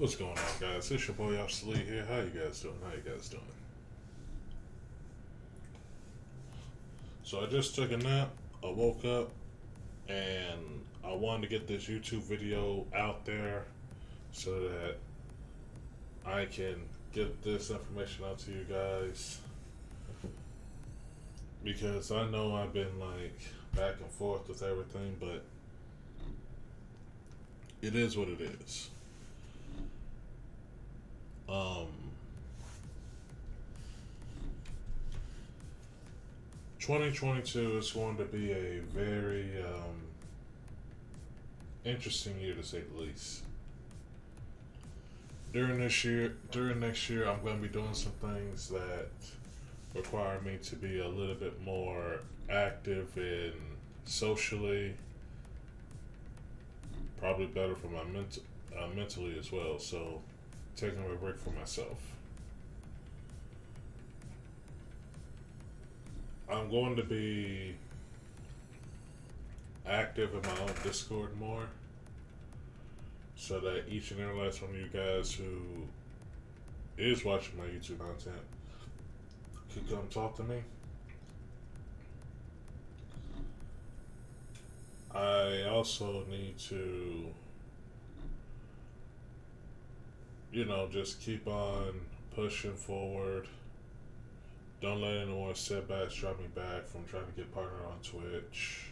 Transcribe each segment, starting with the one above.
What's going on, guys? It's your boy Obsolete here. How you guys doing? So I just took a nap. I woke up and I wanted to get this YouTube video out there so that I can get this information out to you guys, because I know I've been like back and forth with everything, but it is what it is. 2022 is going to be a very interesting year, to say the least. During next year, I'm going to be doing some things that require me to be a little bit more active and socially, probably better for my mentally as well. So, taking a break for myself. I'm going to be active in my own Discord more, so that each and every last one of you guys who is watching my YouTube content can come talk to me. I also need to, just keep on pushing forward. Don't let anyone setbacks drop me back from trying to get partnered on Twitch.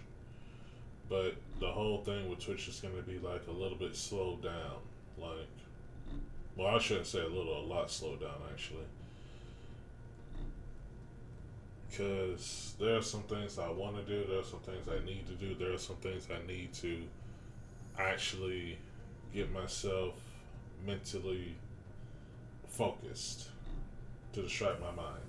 But the whole thing with Twitch is going to be like a little bit slowed down. I shouldn't say a lot slowed down actually. Because there are some things I want to do, there are some things I need to do, there are some things I need to actually get myself mentally focused to distract my mind.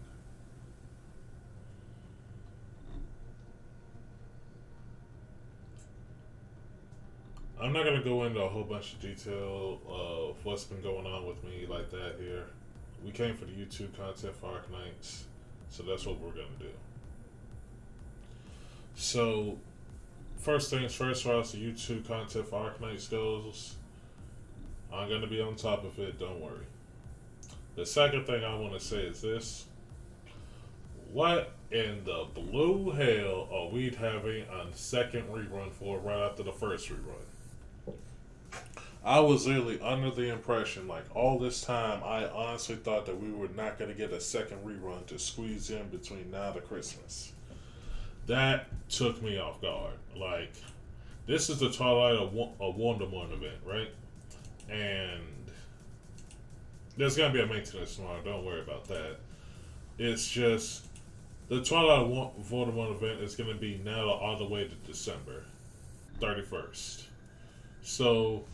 I'm not going to go into a whole bunch of detail of what's been going on with me like that here. We came for the YouTube content for Arknights, so that's what we're going to do. So, first things first, as far as the YouTube content for Arknights goes, I'm going to be on top of it, don't worry. The second thing I want to say is this. What in the blue hell are we having a second rerun for right after the first rerun? I was literally under the impression, like all this time, I honestly thought that we were not going to get a second rerun to squeeze in between now to Christmas. That took me off guard. Like, this is the Twilight of Wonderman event, right? And there's going to be a maintenance tomorrow. Don't worry about that. It's just the Twilight of Wonderman event is going to be now all the way to December 31st. So,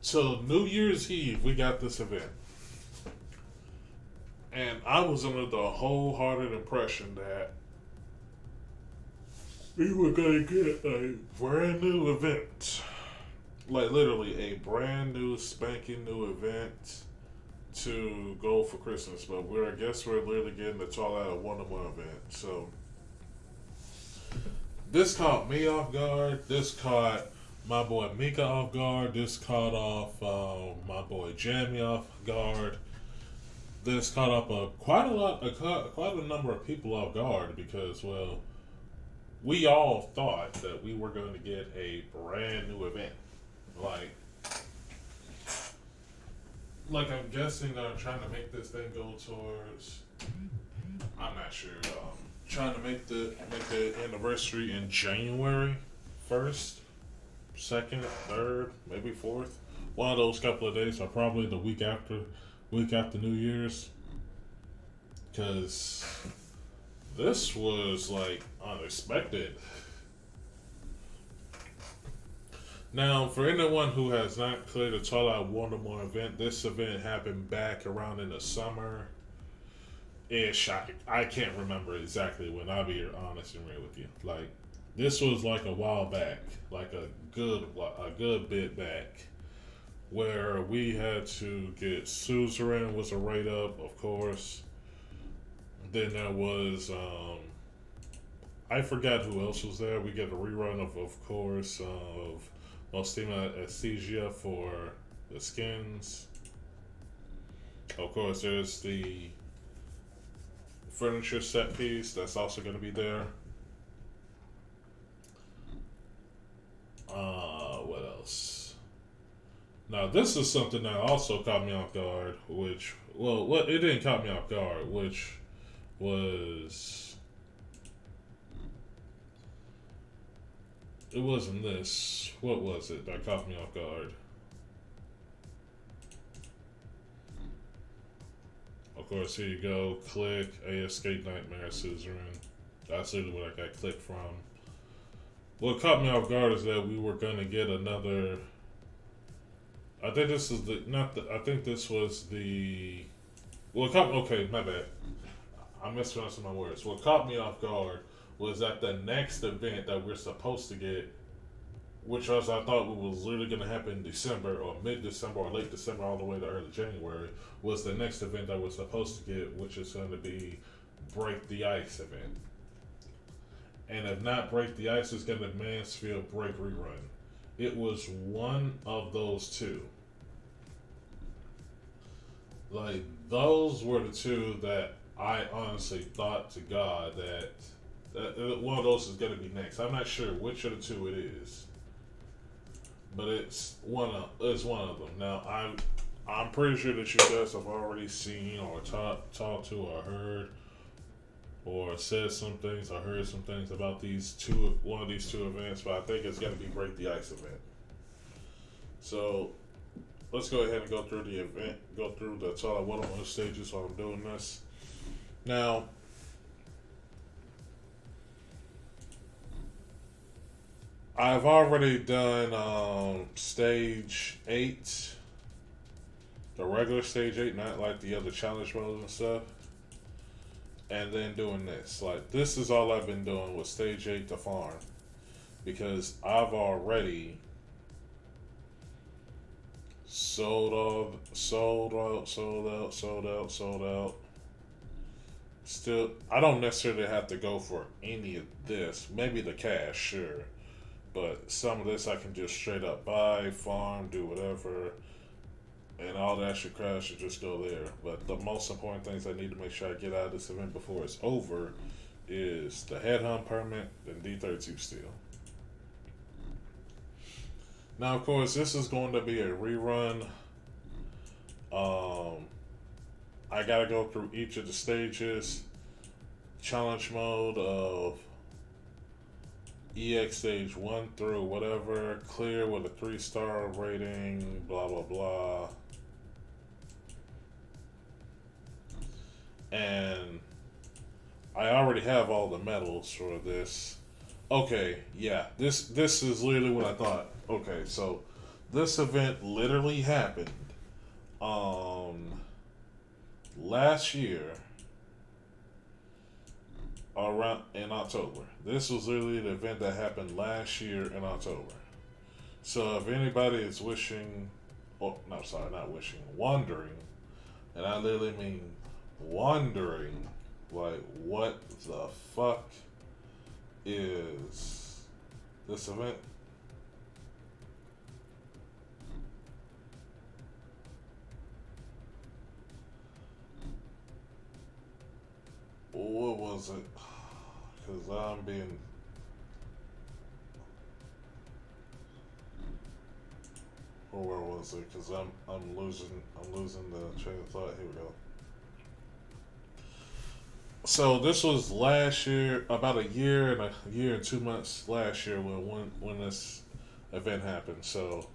till New Year's Eve, we got this event. And I was under the wholehearted impression that we were going to get a brand new event. Like, literally, a brand new, spanking new event to go for Christmas. But I guess we're literally getting the Twilight of Wonderman event. So, this caught me off guard. This caught my boy Mika off guard. This caught off my boy Jamie off guard. This caught up quite a number of people off guard because, well, we all thought that we were going to get a brand new event. Like I'm guessing they're trying to make this thing go towards, I'm not sure, trying to make the anniversary in January 1st. Second, third, maybe fourth. One of those couple of days, or probably the week after New Year's. Because this was like unexpected. Now, for anyone who has not cleared the Twilight Wonderman event, this event happened back around in the summer. I can't remember exactly when. I'll be honest and real with you. Like, this was like a while back, like a good bit back, where we had to get Suzerain was a write up, of course. Then there was I forgot who else was there. We get a rerun of course, of Nostima Aesthesia for the skins. Of course, there's the furniture set piece that's also going to be there. What else? Now, this is something that also caught me off guard, which, well, what it didn't caught me off guard, which was, it wasn't this. What was it that caught me off guard? Of course, here you go. Click Escape Nightmare Scissoring. That's literally what I got clicked from. What caught me off guard is that we were gonna get another. I think this is the not the. I think this was the. Well, okay, my bad. I'm mispronouncing my words. What caught me off guard was that the next event that we're supposed to get, which was I thought was literally going to happen in December or mid-December or late December all the way to early January, was the next event that we're supposed to get, which is going to be Break the Ice event. And if not Break the Ice, it's going to be Mansfield Break Rerun. It was one of those two. Like, those were the two that I honestly thought to God that one of those is going to be next. I'm not sure which of the two it is, but it's one of them. Now I'm pretty sure that you guys have already seen or talked to or heard or said some things or heard some things about one of these two events, but I think it's going to be Break the Ice event. So let's go ahead and go through the event, go through the Twilight 101 stages while I'm doing this. Now, I've already done stage 8, the regular stage 8, not like the other challenge modes and stuff. And then doing this. Like, this is all I've been doing with stage 8 to farm. Because I've already sold out. Still, I don't necessarily have to go for any of this. Maybe the cash, sure. But some of this I can just straight up buy, farm, do whatever. And all that extra cash should just go there. But the most important things I need to make sure I get out of this event before it's over is the headhunt permit and D32 steel. Now, of course, this is going to be a rerun. I gotta go through each of the stages. Challenge mode of EX stage 1 through whatever. Clear with a 3-star rating. Blah, blah, blah. And I already have all the medals for this. Okay, yeah, this is literally what I thought. Okay, so this event literally happened last year around in October. This was literally the event that happened last year in October. So if anybody is wishing, or no, sorry, not wishing, wondering, and I literally mean wondering, like, what the fuck is this event? What was it? Because I'm being. Or where was it? Because I'm losing the train of thought. Here we go. So this was last year, about a year and 2 months last year when this event happened. So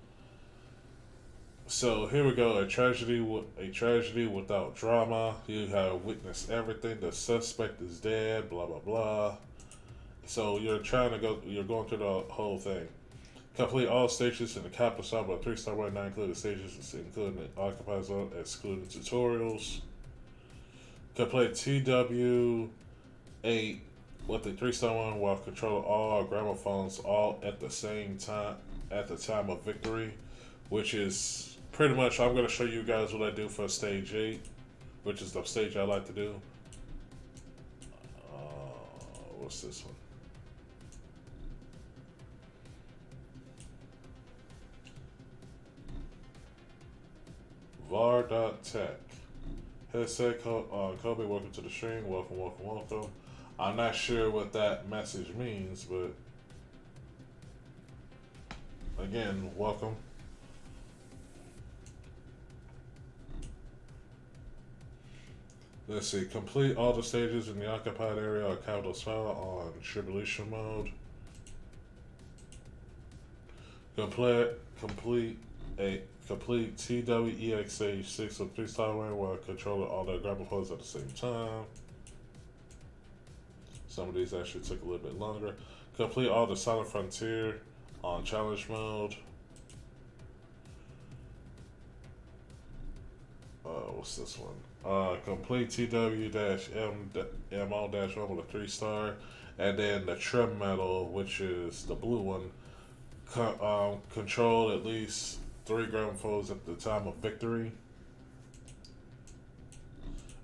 here we go. A tragedy without drama. You have witnessed everything. The suspect is dead. Blah blah blah. So you're going through the whole thing. Complete all stages in the capital side by 3-star rating, not included stages, including the occupied zone, excluding tutorials. Complete TW8 with the 3-star one while controlling all gramophones all at the same time at the time of victory, which is pretty much, I'm going to show you guys what I do for stage 8, which is the stage I like to do. What's this one? var.tech. Headset, Kobe, welcome to the stream. Welcome, welcome, welcome. I'm not sure what that message means, but again, welcome. Let's see. Complete all the stages in the occupied area of capital spell on tribulation mode. Complete TWEX stage 6 with 3-star rank while controlling all the grapple poses at the same time. Some of these actually took a little bit longer. Complete all the Silent Frontier on challenge mode. What's this one? Complete TW-MO-1 with a 3-star. And then the Trim Medal, which is the blue one. Control at least 3 ground foes at the time of victory.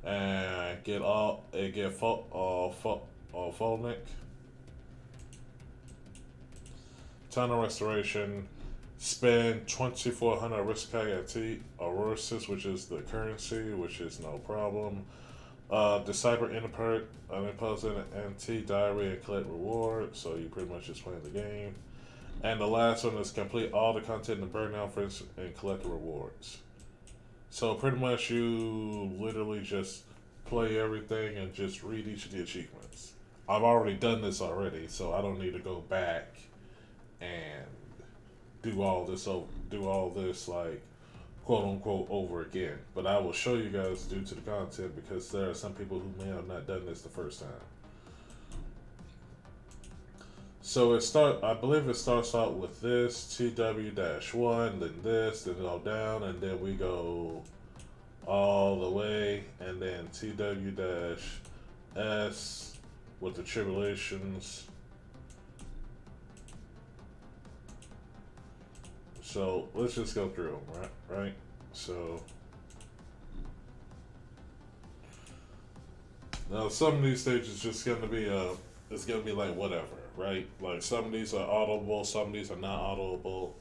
And get Folnick. Tunnel Restoration. Spend 2,400 Riskay Aurosis, which is the currency, which is no problem. Decipher Unimposing Anti-Diary and collect reward, so you pretty much just playing the game. And the last one is complete all the content in the Burnout Friends and collect the rewards. So pretty much you literally just play everything and just read each of the achievements. I've already done this already, so I don't need to go back and do all this like quote unquote over again. But I will show you guys due to the content because there are some people who may have not done this the first time. So I believe it starts out with this TW-1, then this, then go down, and then we go all the way, and then TW-S with the tribulations. So let's just go through them, right? So now some of these stages just gonna be it's gonna be like whatever, right? Like some of these are audible, some of these are not audible.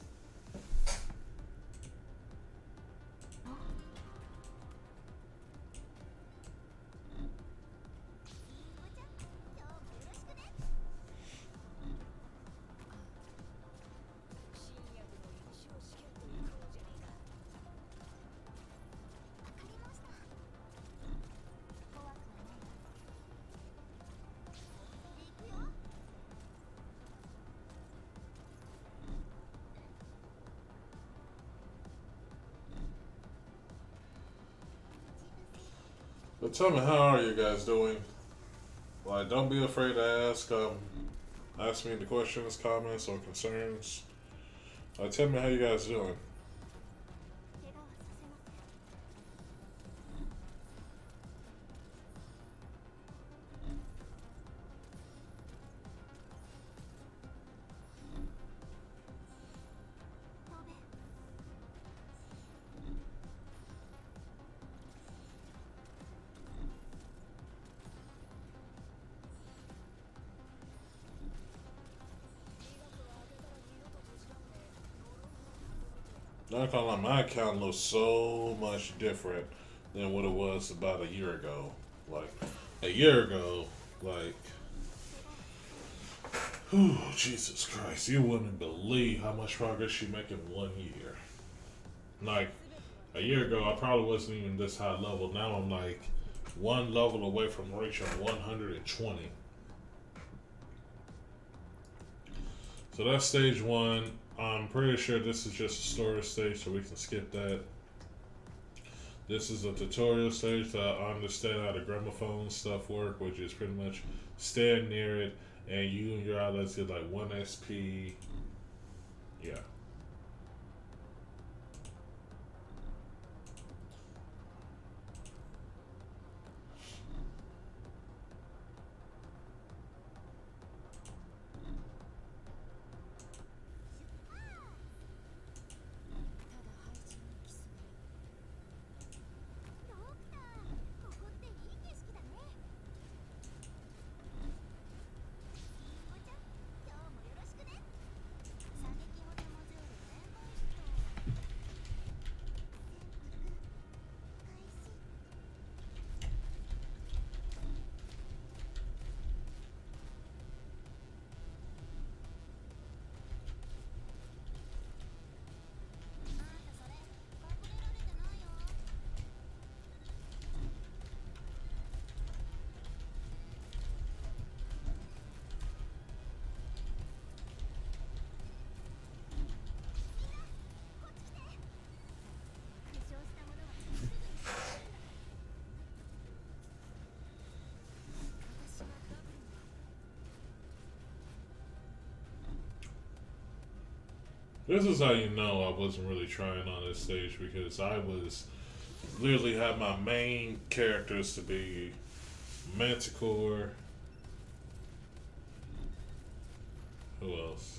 But tell me, how are you guys doing? Like, don't be afraid to ask. Ask me the questions, comments, or concerns. Tell me how you guys doing. 'Not gonna lie, my account looks so much different than what it was about a year ago. Like, a year ago, like, whew, Jesus Christ, you wouldn't believe how much progress you make in 1 year. Like, a year ago, I probably wasn't even this high level. Now I'm like 1 level away from reaching 120. So that's stage 1. I'm pretty sure this is just a storage stage, so we can skip that. This is a tutorial stage to understand how the gramophone stuff work, which is pretty much stand near it and you and your allies get like 1 SP. Yeah. This is how you know I wasn't really trying on this stage because I was literally had my main characters to be Manticore. Who else?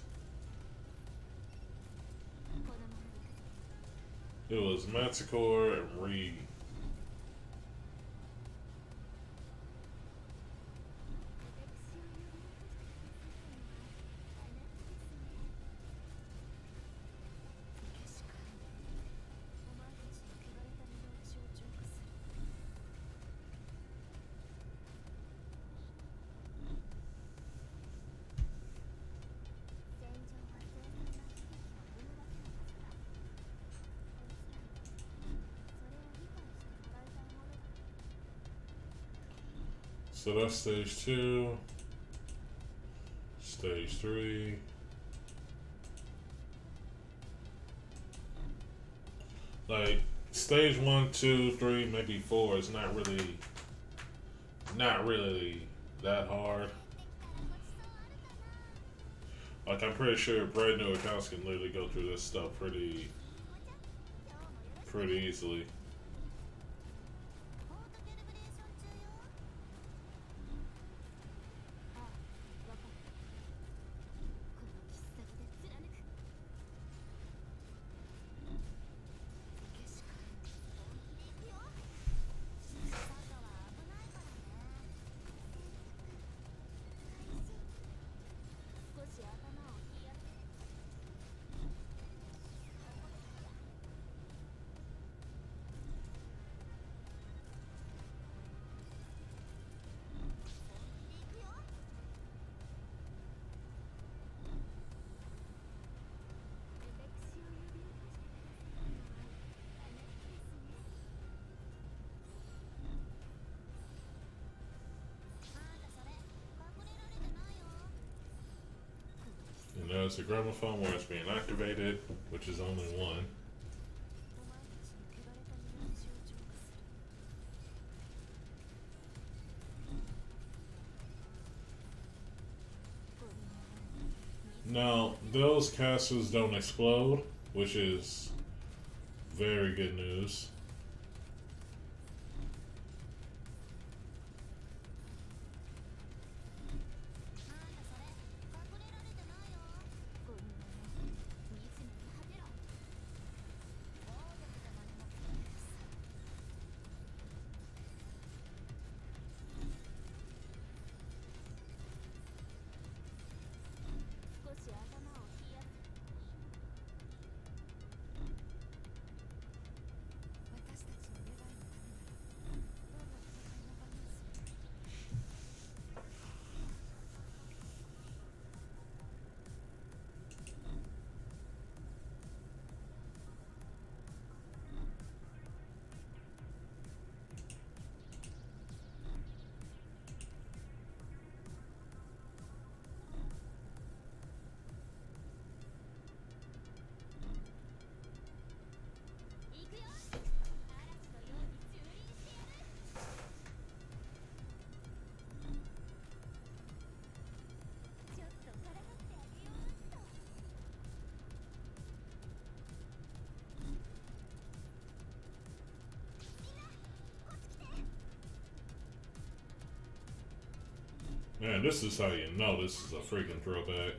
It was Manticore and Reed. So that's stage 2. Stage 3. Like stage 1, 2, 3, maybe 4 is not really that hard. Like I'm pretty sure brand new accounts can literally go through this stuff pretty easily. And there's the gramophone where it's being activated, which is only one. Now, those casters don't explode, which is very good news. Man, this is how you know this is a freaking throwback.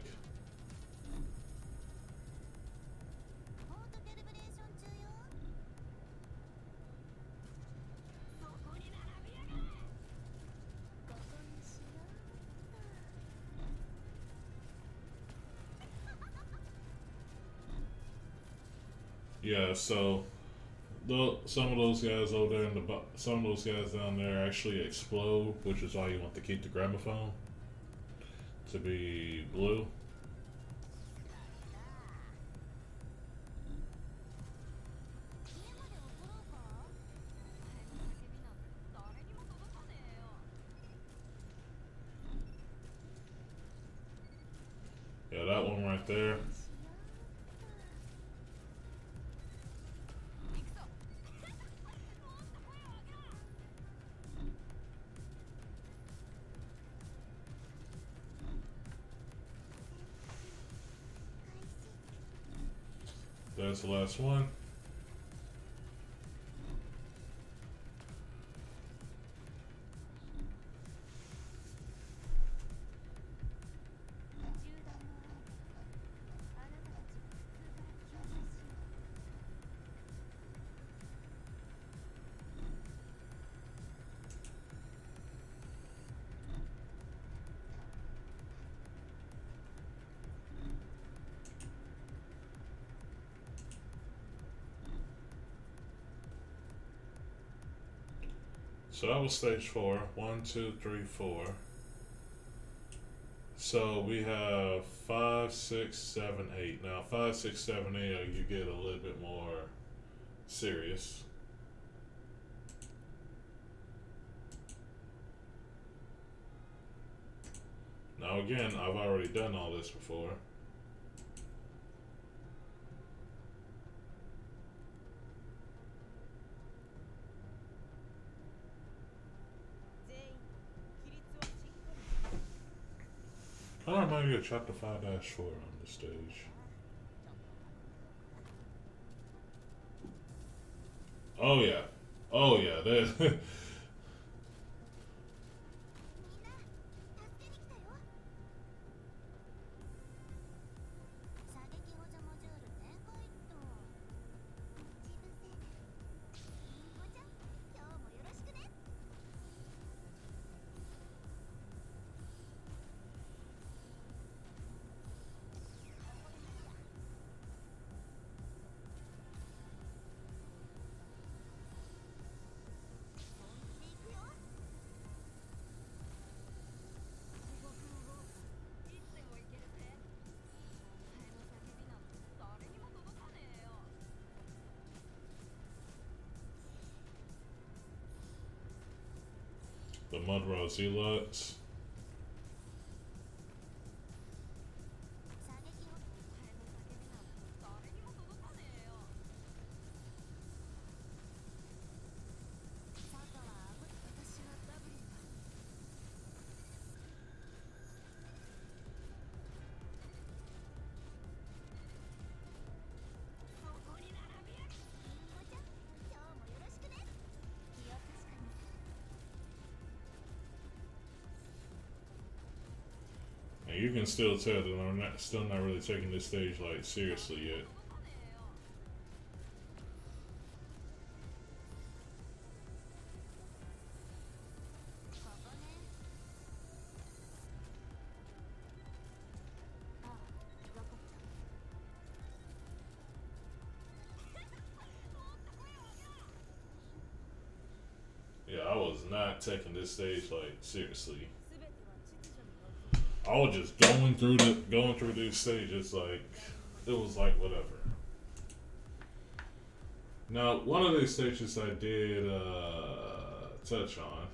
Yeah, so some of those guys over there some of those guys down there actually explode, which is why you want to keep the gramophone to be blue. Yeah, that one right there. That's the last one. So that was stage 4. 1, 2, 3, 4. So we have 5, 6, 7, 8. Now 5, 6, 7, 8, you get a little bit more serious. Now again, I've already done all this before. Kind of remind me of chapter 5-4 on this stage. Oh yeah. Oh yeah. That the Mudrow Zealots. And you can still tell that I'm still not really taking this stage like seriously yet. Yeah, I was not taking this stage like seriously. I was just going through these stages like it was like whatever. Now, one of these stages I did touch on.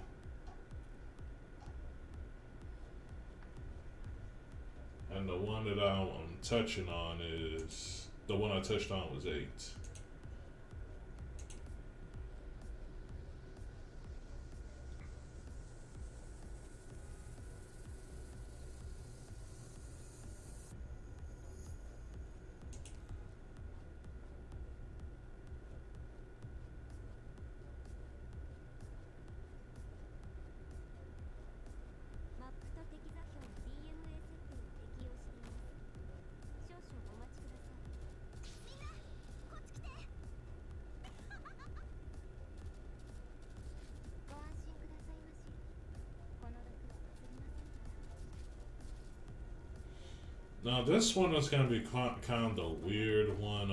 And the one that I'm touching on is the one I touched on was 8. Now this one is gonna be kind of a weird one,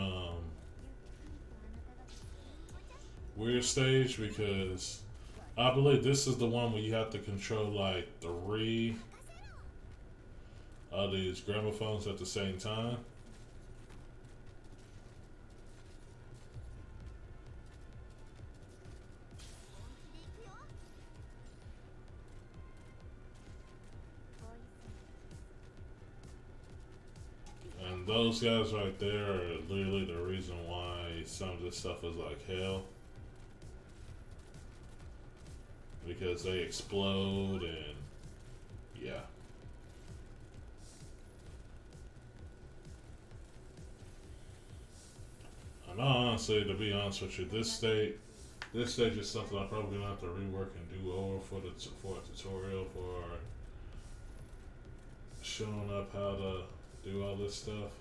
weird stage because I believe this is the one where you have to control like 3 of these gramophones at the same time. And those guys right there are literally the reason why some of this stuff is like hell. Because they explode and yeah. honestly, to be honest with you, this stage is something I'm probably gonna have to rework and do over for a tutorial for showing up how to do all this stuff.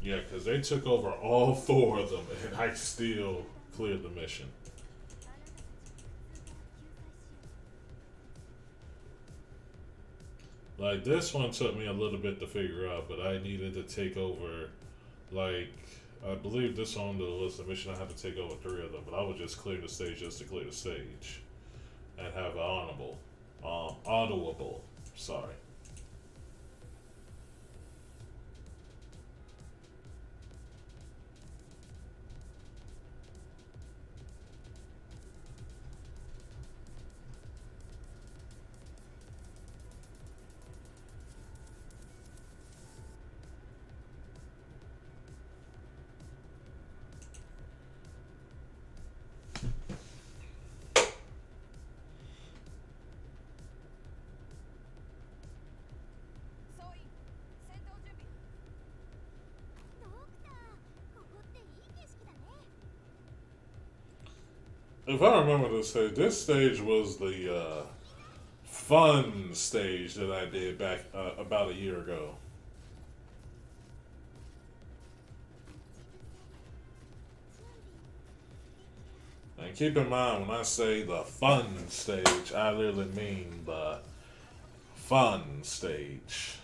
Yeah, because they took over all four of them, and I still cleared the mission. Like, this one took me a little bit to figure out, but I needed to take over, like, I believe this one was the mission I had to take over three of them, but I would just clear the stage just to clear the stage. And have an audible, sorry. If I remember this stage was the fun stage that I did back about a year ago. And keep in mind, when I say the fun stage, I literally mean the fun stage.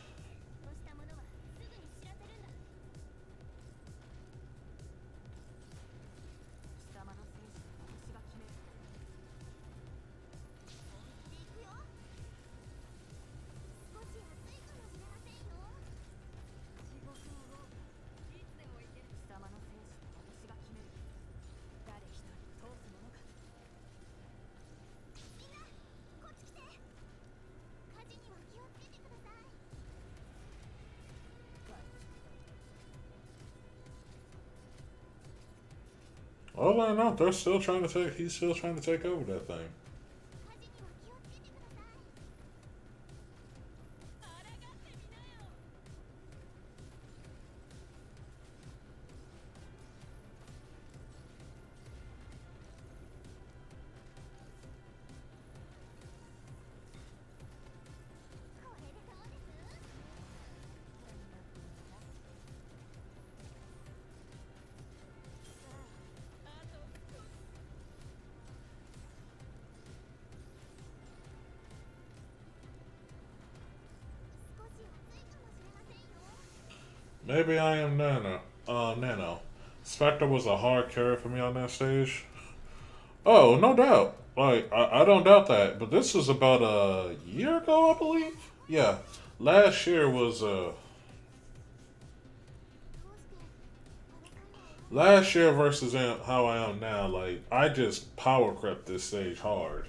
Oh, I know. They're still trying to take. He's still trying to take over that thing. Maybe I am Nano. Nano. Spectre was a hard carry for me on that stage. Oh, no doubt. Like, I don't doubt that. But this was about a year ago, I believe? Yeah. Last year was, last year versus how I am now, like, I just power crept this stage hard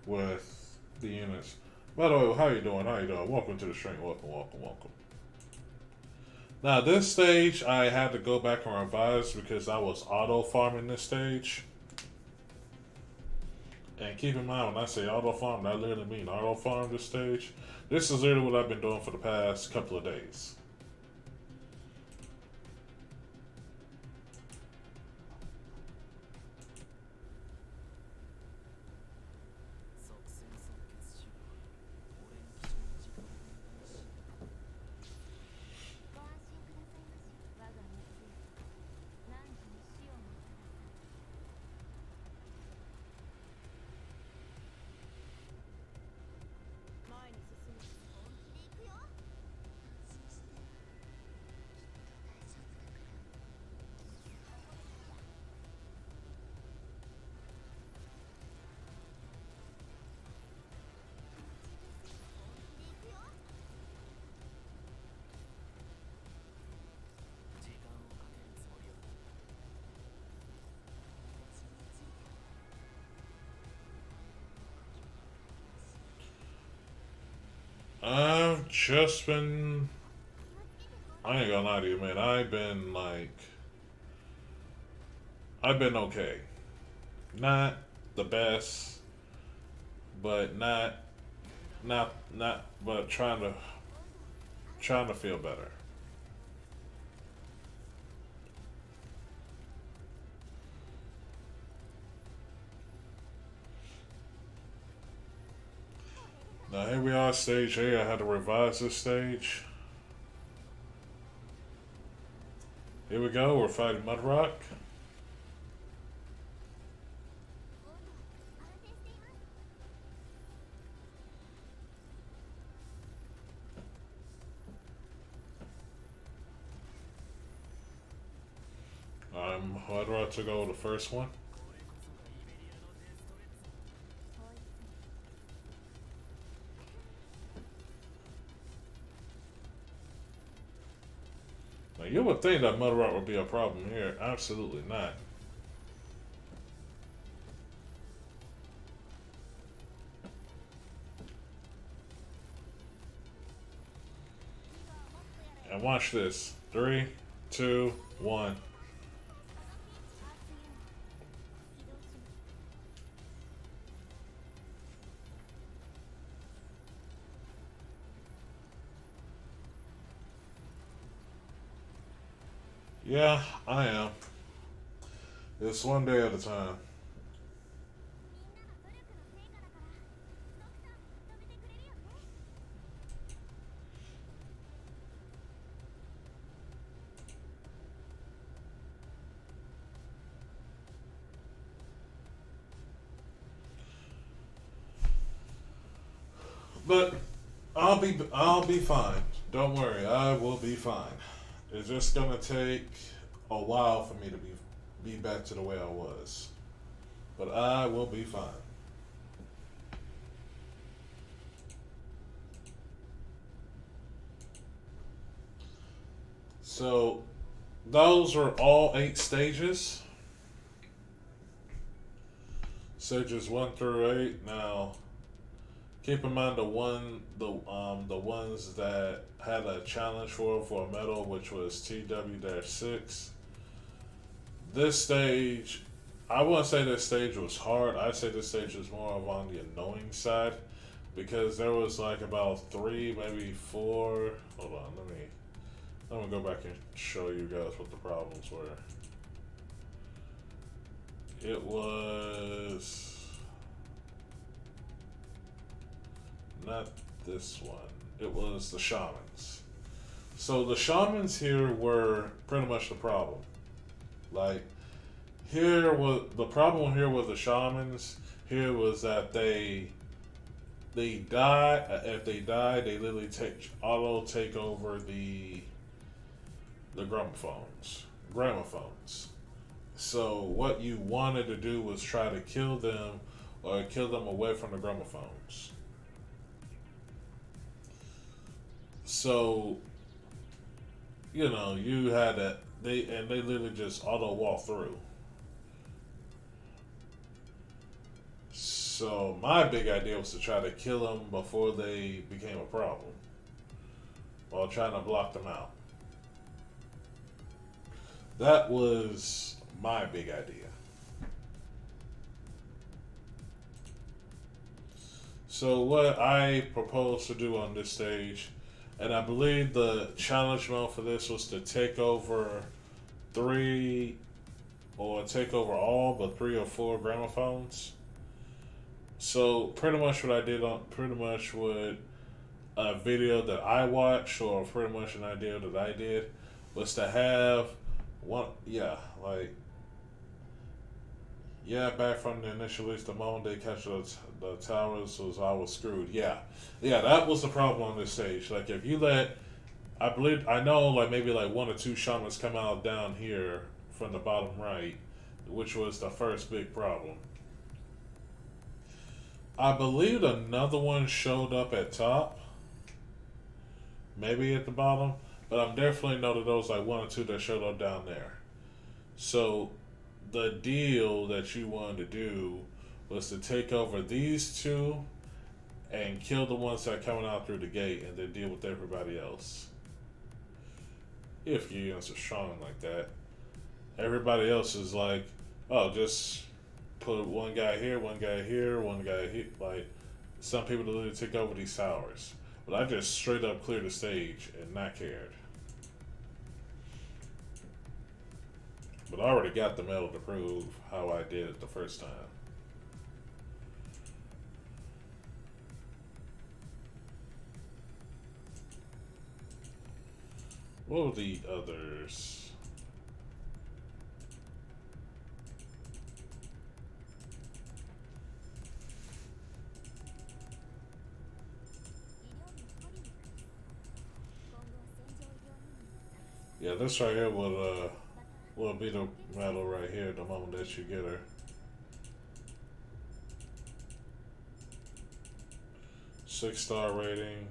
with the units. By the way, how you doing? How you doing? Welcome to the stream. Welcome, welcome, welcome. Now, this stage, I had to go back and revise because I was auto-farming this stage. And keep in mind, when I say auto-farm, I literally mean auto-farm this stage. This is literally what I've been doing for the past couple of days. I've just been. I ain't gonna lie to you, man. I've been like. I've been okay. Not the best, but not, but trying to feel better. Now here we are, stage A. I had to revise this stage. Here we go. We're fighting Mudrock. Mudrock took over the first one. Now you would think that Mudrock would be a problem here. Absolutely not. And watch this. 3, 2, 1. Yeah, I am. It's one day at a time. But I'll be fine. Don't worry, I will be fine. It's just gonna take a while for me to be back to the way I was. But I will be fine. So those were all 8 stages. Stages 1 through 8. Now keep in mind the ones that had a challenge for a medal, which was TW-6. This stage, I wouldn't say this stage was hard. I'd say this stage was more of on the annoying side because there was like about 3, maybe 4. Hold on, let me go back and show you guys what the problems were. It was not this one. It was the shamans. So the shamans here were pretty much the problem. Like, here was the problem here with the shamans. Here was that they die. If they die, they literally take over the gramophones. So what you wanted to do was try to kill them or kill them away from the gramophones. So, you know, you had that they literally just auto walk through. So my big idea was to try to kill them before they became a problem, while trying to block them out. That was my big idea. So what I propose to do on this stage, and I believe the challenge mode for this was to take over 3 or take over all but 3 or 4 gramophones. So pretty much what I did on pretty much what a video that I watched or pretty much an idea that I did was to have one, back from the initial release, the moment they catch the towers I was screwed. Yeah, that was the problem on this stage. Like if you let, I know like maybe like 1 or 2 shamans come out down here from the bottom right, which was the first big problem. I believe another one showed up at top, maybe at the bottom, but I'm definitely know that there was like 1 or 2 that showed up down there. So the deal that you wanted to do was to take over these 2 and kill the ones that are coming out through the gate, and then deal with everybody else. If your units are strong like that, everybody else is like, oh, just put one guy here, one guy here, one guy here. Like, some people literally take over these towers. But I just straight up cleared the stage and not cared. But I already got the medal to prove how I did it the first time. What were the others? Yeah, this right here will be the medal right here the moment that you get her. 6-star rating.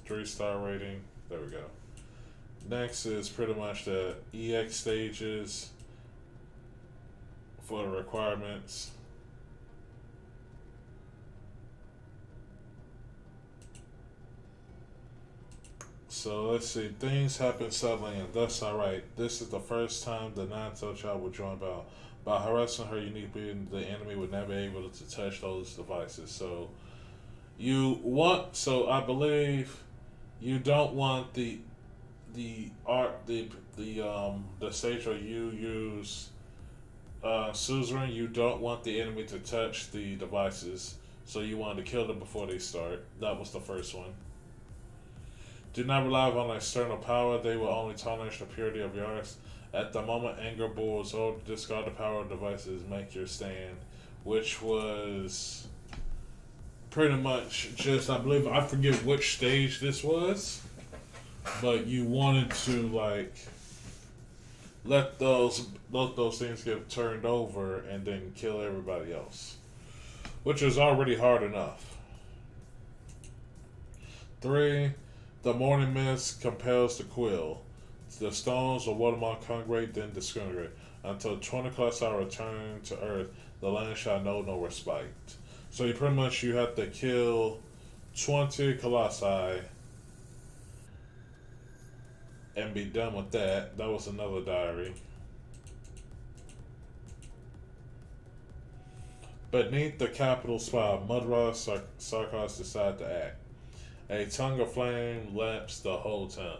3-star rating. There we go. Next is pretty much the EX stages for the requirements. So let's see. Things happen suddenly, and that's alright. This is the first time the Untitled Chapter will join about. By harassing her unique being, the enemy would never be able to touch those devices. So you want. So I believe you don't want the stage where you use Suzerain. You don't want the enemy to touch the devices. So you wanted to kill them before they start. That was the first one. Do not rely on external power. They will only tarnish the purity of yours. At the moment, anger boils over. Discard the power of devices. Make your stand. Which was pretty much just, I believe, I forget which stage this was. But you wanted to, like, let those things get turned over and then kill everybody else. Which is already hard enough. 3. The morning mist compels the quill. The stones of watermark congregate, then disintegrate. Until 20 colossi return to Earth, the land shall know no respite. So you pretty much you have to kill 20 colossi and be done with that. That was another diary. Beneath the capital spire, Mudra Sarkos decide to act. A tongue of flame lamps the whole town,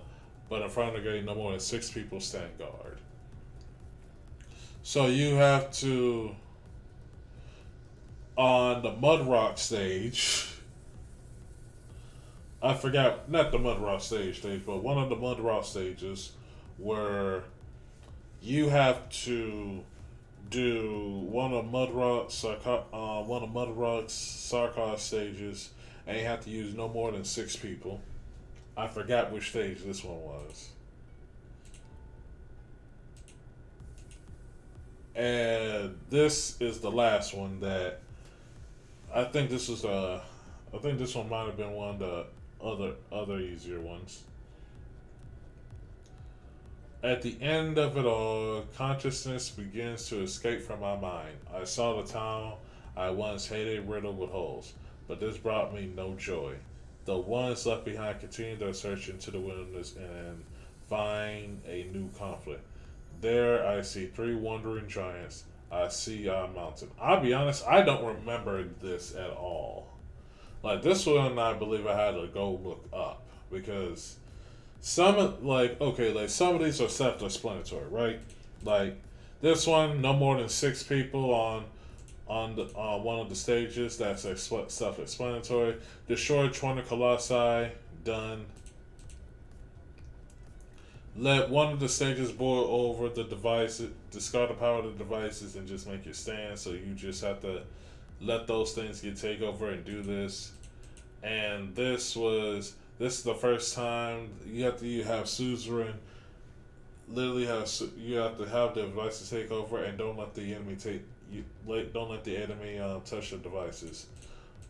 but in front of the gate, no more than 6 people stand guard. So you have to, on the Mud Rock stage, I forgot, not the Mud Rock stage, but one of the Mud Rock stages where you have to do one of Mud Rock's Sarkos stages, and you have to use no more than 6 people. I forgot which stage this one was. And this is the last one that I think this was I think this one might have been one of the other easier ones. At the end of it all, consciousness begins to escape from my mind. I saw the town I once hated riddled with holes, but this brought me no joy. The ones left behind continue their search into the wilderness and find a new conflict. There I see 3 wandering giants. I see a mountain. I'll be honest, I don't remember this at all. Like, this one I believe I had to go look up, because some of these are self-explanatory, right? Like, this one, no more than 6 people on one of the stages. That's self-explanatory. Destroy 20 colossi. Done. Let one of the stages boil over the devices. Discard the power of the devices and just make your stand. So you just have to let those things get take over and do this. And this is the first time you have Suzerain. Literally you have to have the devices take over, and don't let the enemy touch the devices.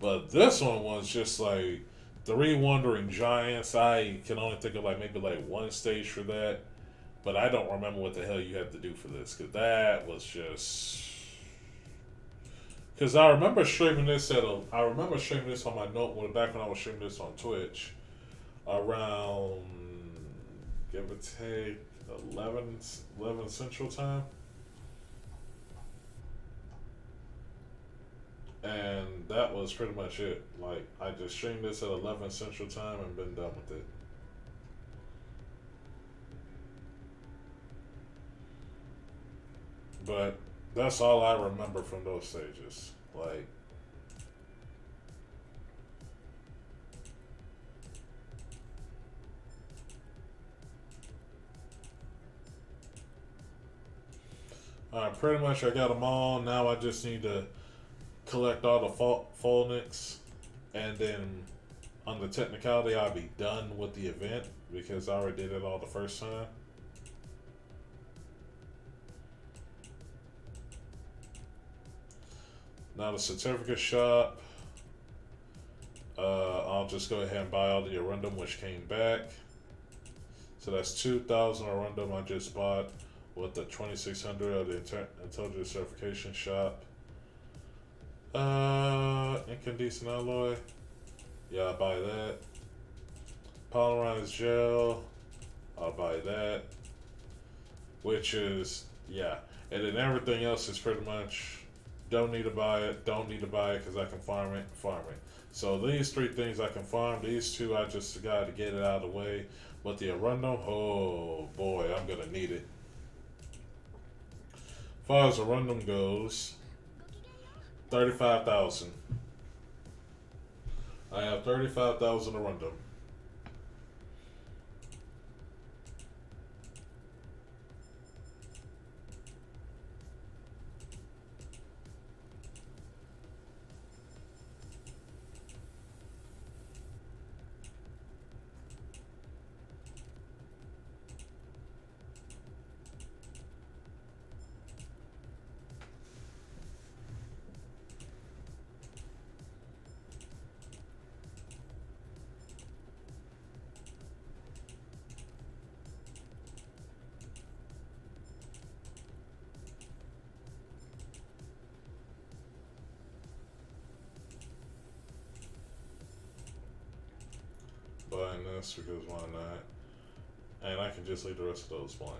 But this one was just like 3 wandering giants. I can only think of maybe one stage for that, but I don't remember what the hell you had to do for this, because that was just Because I remember streaming this I remember streaming this on my note back when I was streaming this on Twitch around give or take 11 Central Time, and that was pretty much it. Like I just streamed this at 11 Central Time and been done with it. But that's all I remember from those stages. Like, pretty much I got them all. Now I just need to collect all the Folnics, and then on the technicality, I'll be done with the event because I already did it all the first time. Now the certificate shop, I'll just go ahead and buy all the Arundum which came back. So that's 2,000 Arundum I just bought with the 2,600 of the intelligence certification shop. Incandescent alloy, yeah, I'll buy that. Polymerized gel, I'll buy that. Which is, yeah, and then everything else is pretty much don't need to buy it because I can farm it. So these three things I can farm. These two I just got to get it out of the way. But the Arundum, oh boy, I'm gonna need it. As far as Arundum goes, 35,000. I have 35,000 Arundum. Buying this because why not? And I can just leave the rest of those blank.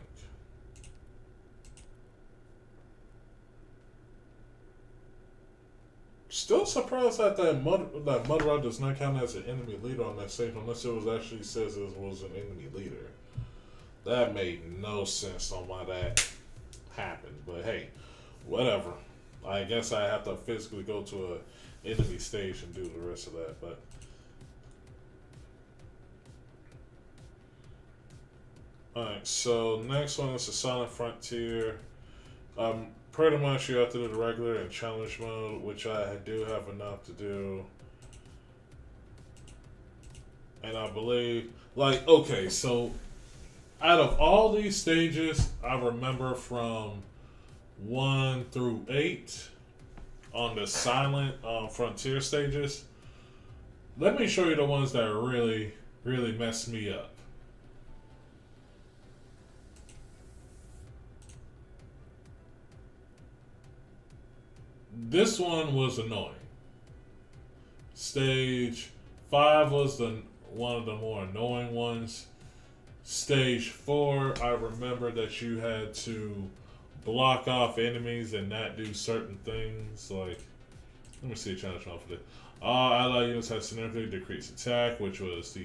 Still surprised that Mudra does not count as an enemy leader on that stage unless it was actually says it was an enemy leader. That made no sense on why that happened. But hey, whatever. I guess I have to physically go to a enemy stage and do the rest of that. But alright, so next one is the Silent Frontier. Pretty much you have to do the regular and challenge mode, which I do have enough to do. And I believe, like, okay, so out of all these stages, I remember from 1 through 8 on the Silent Frontier stages. Let me show you the ones that really, really messed me up. This one was annoying. Stage 5 was one of the more annoying ones. Stage 4, I remember that you had to block off enemies and not do certain things. Like, let me see a challenge off of it. All allied units had significantly decreased attack, which was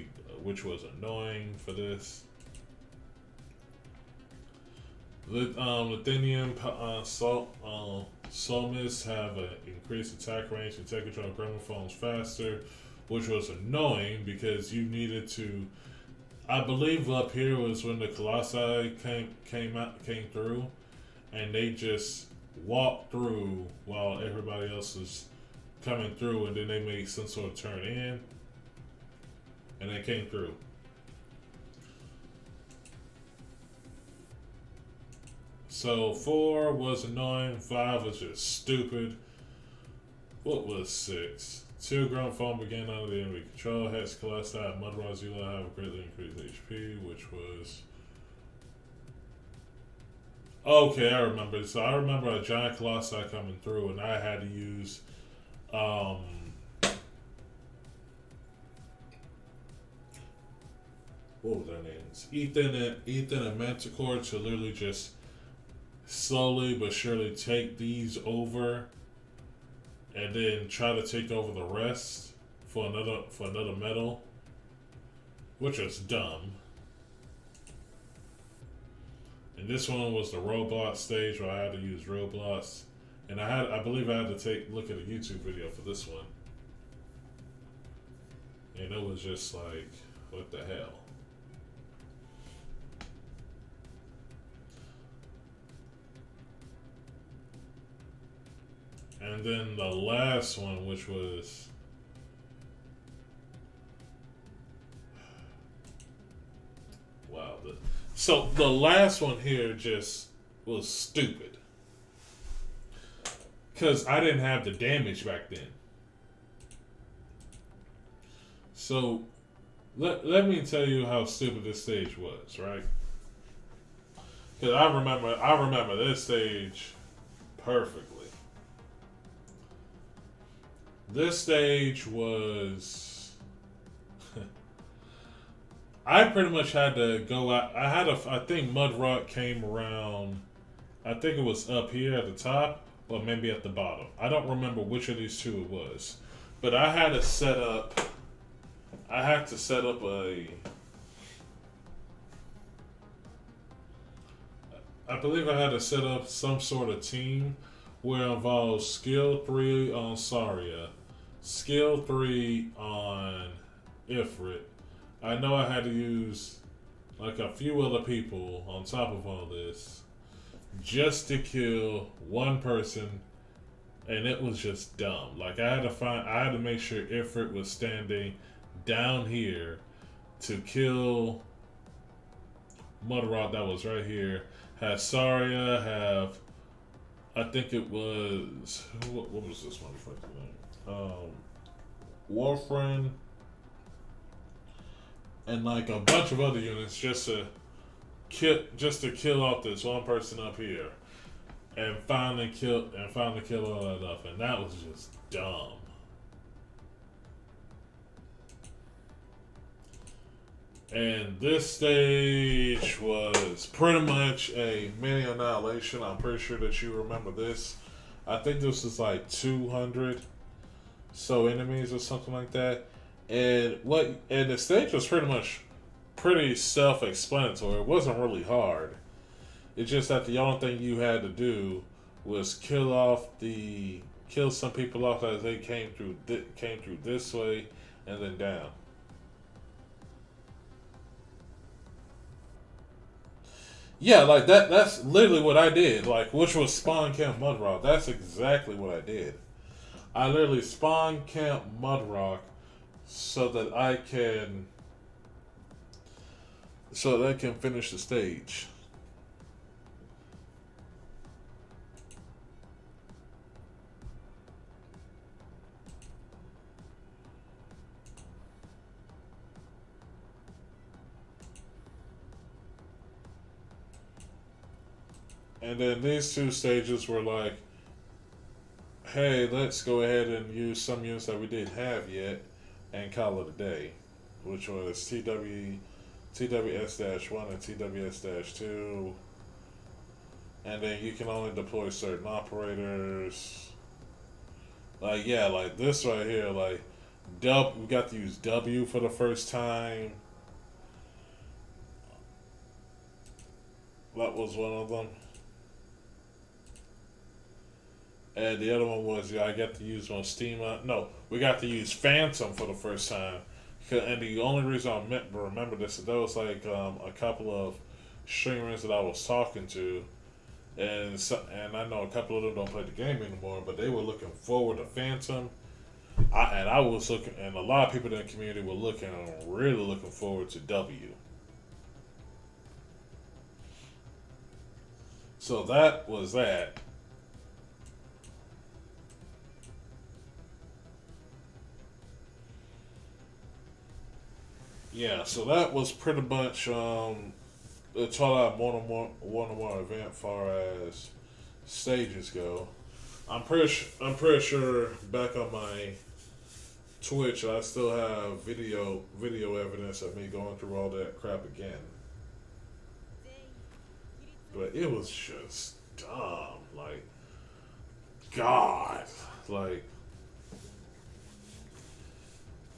annoying for this. Lithium Soulmists have an increased attack range and take control of gramophones faster, which was annoying because you needed to. I believe up here was when the Colossi came through, and they just walked through while everybody else was coming through, and then they made some sort of turn in, and they came through. So 4 was annoying, 5 was just stupid. What was 6? 2 ground form began under the enemy control. Hex Colossi and Mudra Zula have greatly increased HP, which was. Okay, I remember. So I remember a giant colossi coming through, and I had to use um, what was their names? Ethan and Manticore to literally just slowly but surely take these over, and then try to take over the rest for another medal, which was dumb. And this one was the Roblox stage where I had to use Roblox, and I believe I had to look at a YouTube video for this one, and it was just like, what the hell? And then the last one, which was wow. So the last one here just was stupid because I didn't have the damage back then. So let me tell you how stupid this stage was, right? Because I remember this stage perfectly. This stage was I pretty much had to go out. I think Mud Rock came around. I think it was up here at the top, or maybe at the bottom. I don't remember which of these two it was, but I had to set up. I had to set up I believe I had to set up some sort of team where it involves skill 3 on Saria, skill 3 on Ifrit. I know I had to use like a few other people on top of all this just to kill one person, and it was just dumb. Like I had to make sure Ifrit was standing down here to kill Mudrock that was right here. Have Saria, have I think it was what was this motherfucker's name? Warfriend, and like a bunch of other units just to kill off this one person up here, and finally kill all that up, and that was just dumb. And this stage was pretty much a mini annihilation. I'm pretty sure that you remember this. I think this was like 200 so enemies or something like that. And the stage was pretty self-explanatory. It wasn't really hard. It's just that the only thing you had to do was kill some people off as they came through this way and then down. Yeah, like that's literally what I did. Like, which was spawn camp Mudrock. That's exactly what I did. I literally spawn camp Mudrock so that I can finish the stage. And then these two stages were like, hey, let's go ahead and use some units that we didn't have yet and call it a day, which was TWS-1 and TWS-2. And then you can only deploy certain operators. Like, yeah, like this right here, like, we got to use W for the first time. That was one of them. And the other one was, I got to use on Steam. No, we got to use Phantom for the first time. And the only reason I remember this is there was like a couple of streamers that I was talking to, and I know a couple of them don't play the game anymore, but they were looking forward to Phantom. I was looking, and a lot of people in the community were really looking forward to W. So that was that. Yeah, so that was pretty much the Twilight one-on-one event, far as stages go. I'm pretty sure back on my Twitch, I still have video evidence of me going through all that crap again. But it was just dumb. Like, God. Like,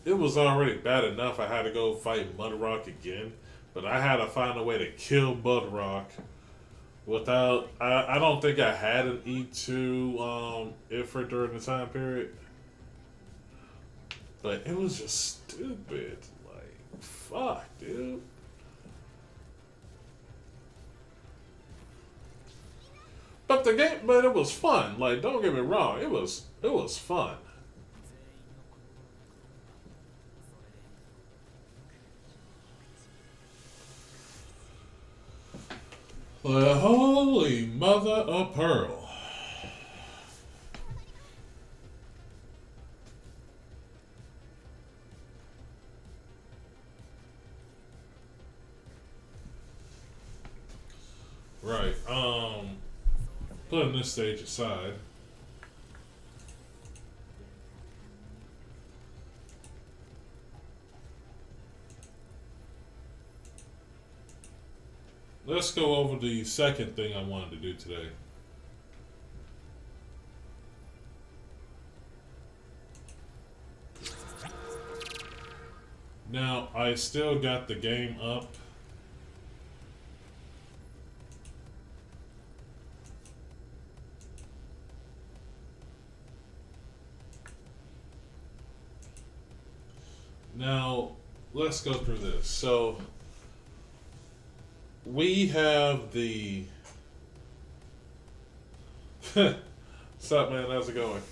it was already bad enough I had to go fight Mudrock again. But I had to find a way to kill Mudrock without. I don't think I had an E2 Ifrit during the time period. But it was just stupid. Like, fuck, dude. But it was fun. Like, don't get me wrong, it was fun. The holy mother of pearl. Right. Putting this stage aside. Let's go over the second thing I wanted to do today. Now, I still got the game up. Now, let's go through this. So, we have the... What's up, man? How's it going?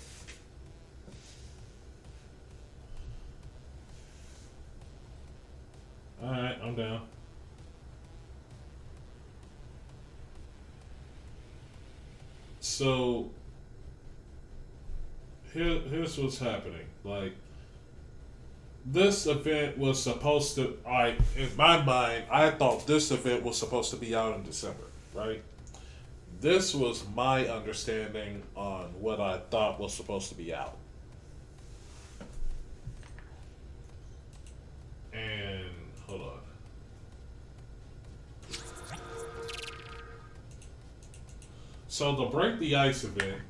Alright, I'm down. So, here's what's happening. Like, this event was supposed to, in my mind, I thought this event was supposed to be out in December, right? This was my understanding on what I thought was supposed to be out. And, hold on. So the Break the Ice event,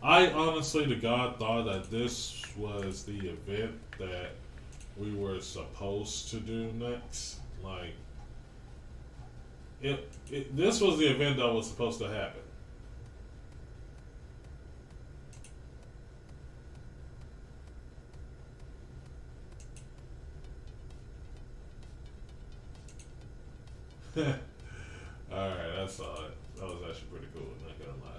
I honestly to God thought that this was the event that we were supposed to do next. Like, this was the event that was supposed to happen. Alright, that's all. That was actually pretty cool, not gonna lie.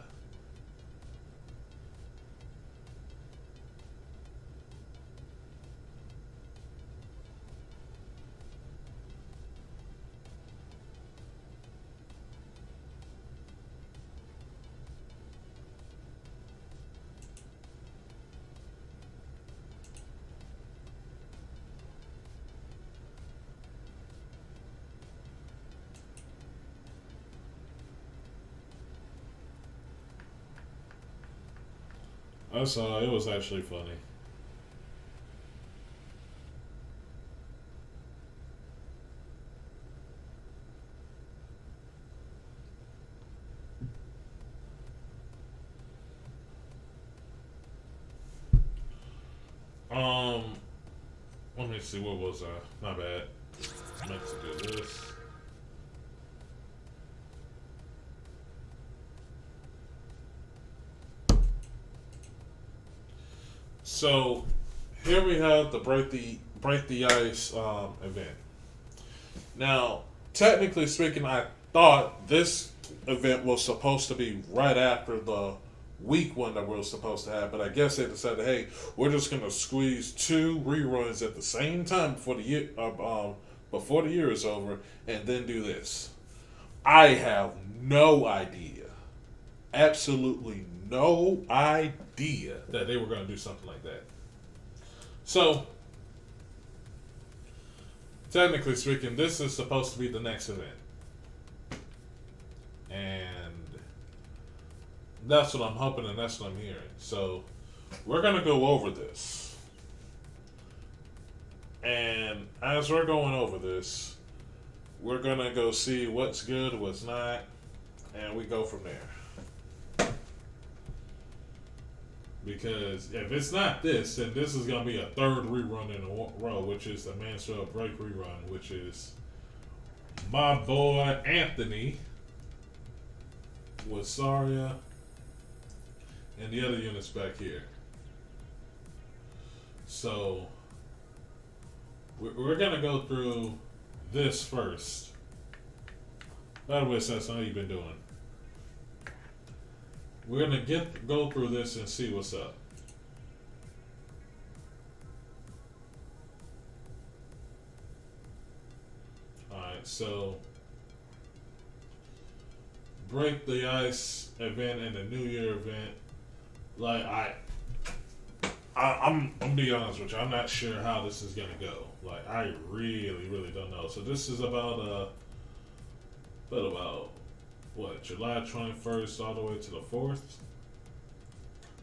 I saw it was actually funny. Let me see, what was I? My bad. I meant to do this. So here we have the break the ice event. Now, technically speaking, I thought this event was supposed to be right after the week one that we were supposed to have, but I guess they decided, hey, we're just gonna squeeze 2 reruns at the same time before the year is over, and then do this. I have no idea, absolutely no idea that they were going to do something like that. So, technically speaking, this is supposed to be the next event. That's what I'm hoping and that's what I'm hearing. So we're gonna go over this. And as we're going over this, we're gonna go see what's good, what's not, and we go from there. Because if it's not this, then this is gonna be a third rerun in a row, which is the Mansfield Break rerun, which is my boy Anthony with Saria and the other units back here. So we're gonna go through this first. By the way, Seth, how you been doing? We're gonna go through this and see what's up. Alright, so break the ice event and the New Year event. Like I'm be honest with you, I'm not sure how this is gonna go. Like I really don't know. So this is about what, July 21st all the way to the 4th.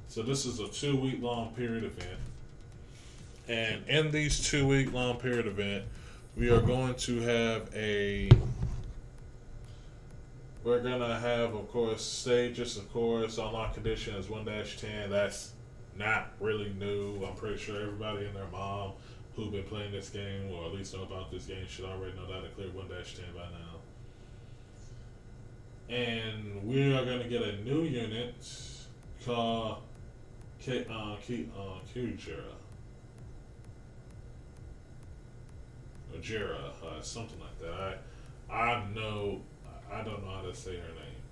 So this is a 2-week long period event. And in these 2-week long period event, we are going to have we're gonna have, of course, stages, of course, unlock condition is 1-10. That's not really new. I'm pretty sure everybody and their mom who've been playing this game, or at least know about this game, should already know that to clear 1-10 by now. And we are gonna get a new unit called Kujira. Or Jira, something like that. I don't know how to say her name.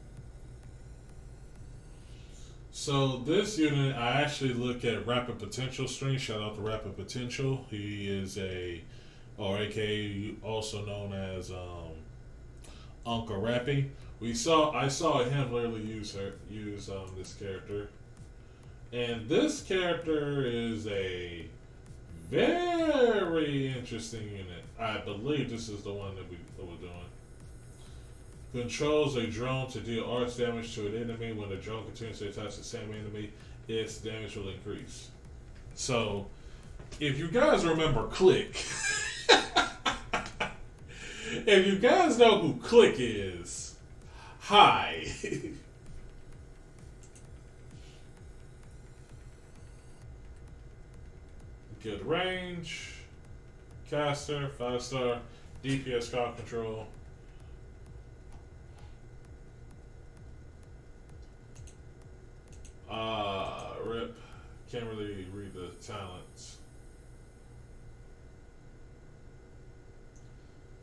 So this unit, I actually look at Rapid Potential stream. Shout out to Rapid Potential. He is or AKA also known as Uncle Rappy. I saw him literally use this character, and this character is a very interesting unit. I believe this is the one that we're doing. Controls a drone to deal arts damage to an enemy. When the drone continues to attack the same enemy, its damage will increase. So, if you guys remember Click, if you guys know who Click is, hi. Good range, caster, 5-star, DPS crowd control. Rip. Can't really read the talents.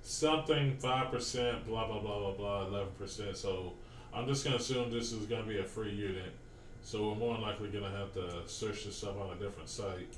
Something 5%, blah blah blah blah blah, 11%. So I'm just gonna assume this is gonna be a free unit. So we're more than likely gonna have to search this up on a different site.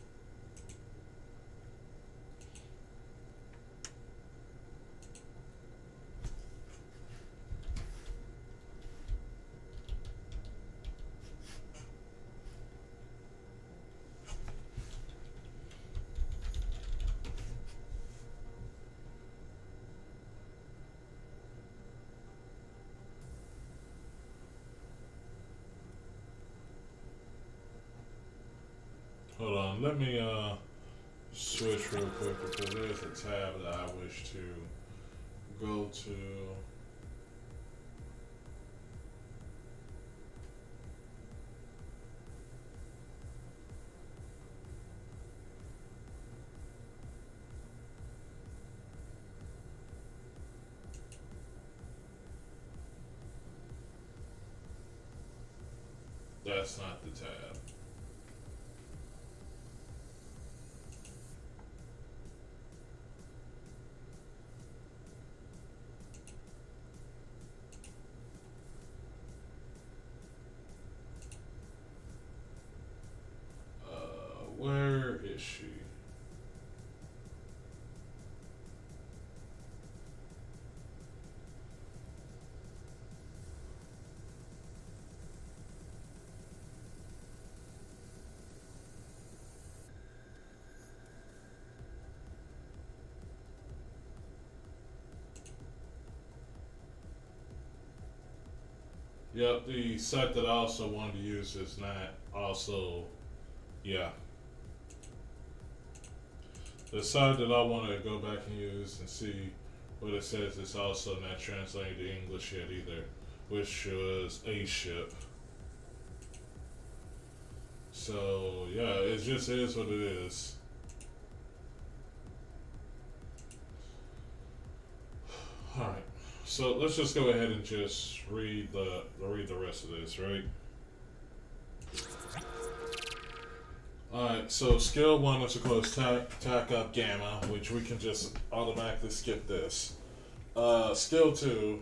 Hold on, let me switch real quick because there's a tab that I wish to go to. That's not the tab. Where is she? Yep, the site that I also wanted to use is not also, yeah. The site that I want to go back and use and see what it says is also not translated to English yet either, which was a ship. So yeah, it just is what it is. All right, so let's just go ahead and just read the rest of this, right? All right, so skill one is of course tack up gamma, which we can just automatically skip this. Skill two.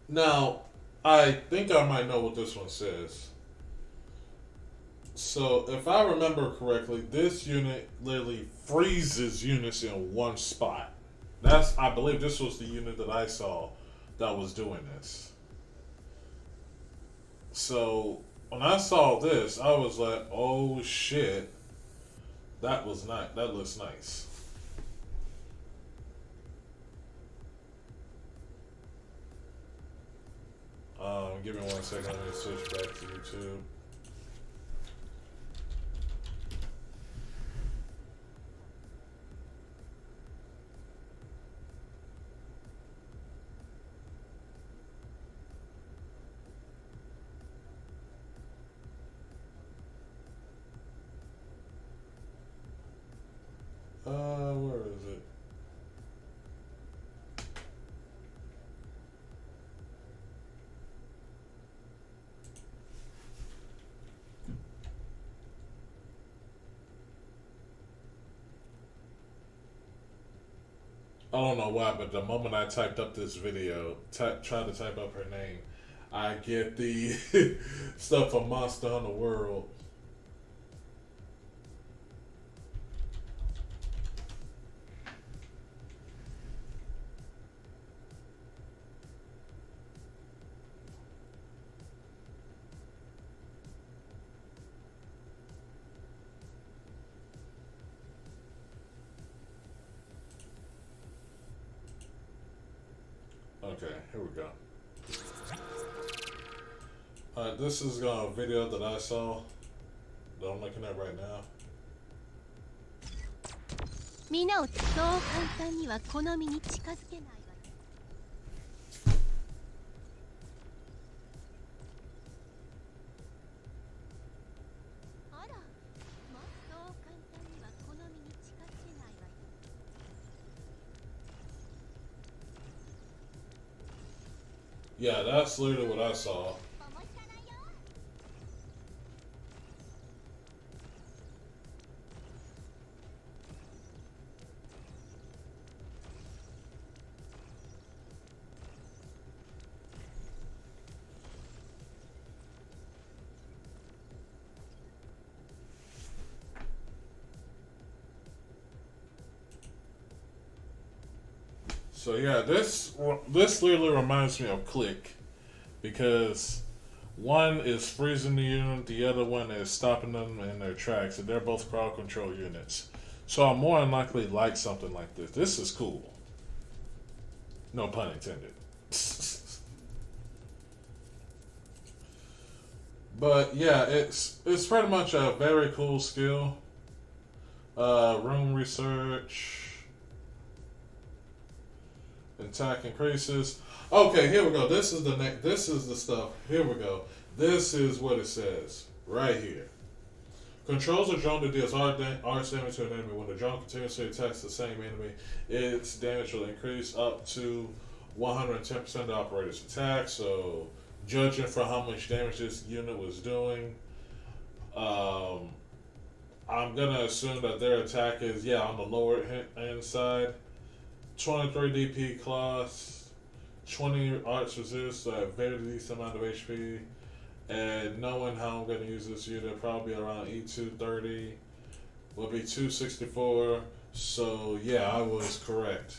Now, I think I might know what this one says. So, if I remember correctly, this unit literally freezes units in one spot. I believe this was the unit that I saw that was doing this. So, when I saw this, I was like, oh shit, that was nice. That looks nice. Give me 1 second. Let me switch back to YouTube. Where is it? I don't know why, but the moment I typed up this video, tried to type up her name, I get the stuff from Monster Hunter World. Okay, here we go. Alright, this is a video that I saw that I'm looking at right now. みんなをそう簡単には好みに近づけないわよ。あら、まあそう簡単には好みに近づけないわよ。Yeah, that's literally what I saw. So yeah, this literally reminds me of Click, because one is freezing the unit, the other one is stopping them in their tracks, and they're both crowd control units. So I'm more than likely like something like this. This is cool. No pun intended. But yeah, it's pretty much a very cool skill. Room research. Attack increases. Okay, here we go. This is the next. This is the stuff. Here we go. This is what it says right here. Controls a drone that deals arc damage to an enemy. When the drone continuously attacks the same enemy, its damage will increase up to 110% of the operator's attack. So, judging for how much damage this unit was doing, I'm gonna assume that their attack is on the lower end side. 23 DP class, 20 arts resist, so a very decent amount of HP. And knowing how I'm going to use this unit, probably around E230 will be 264. So yeah, I was correct.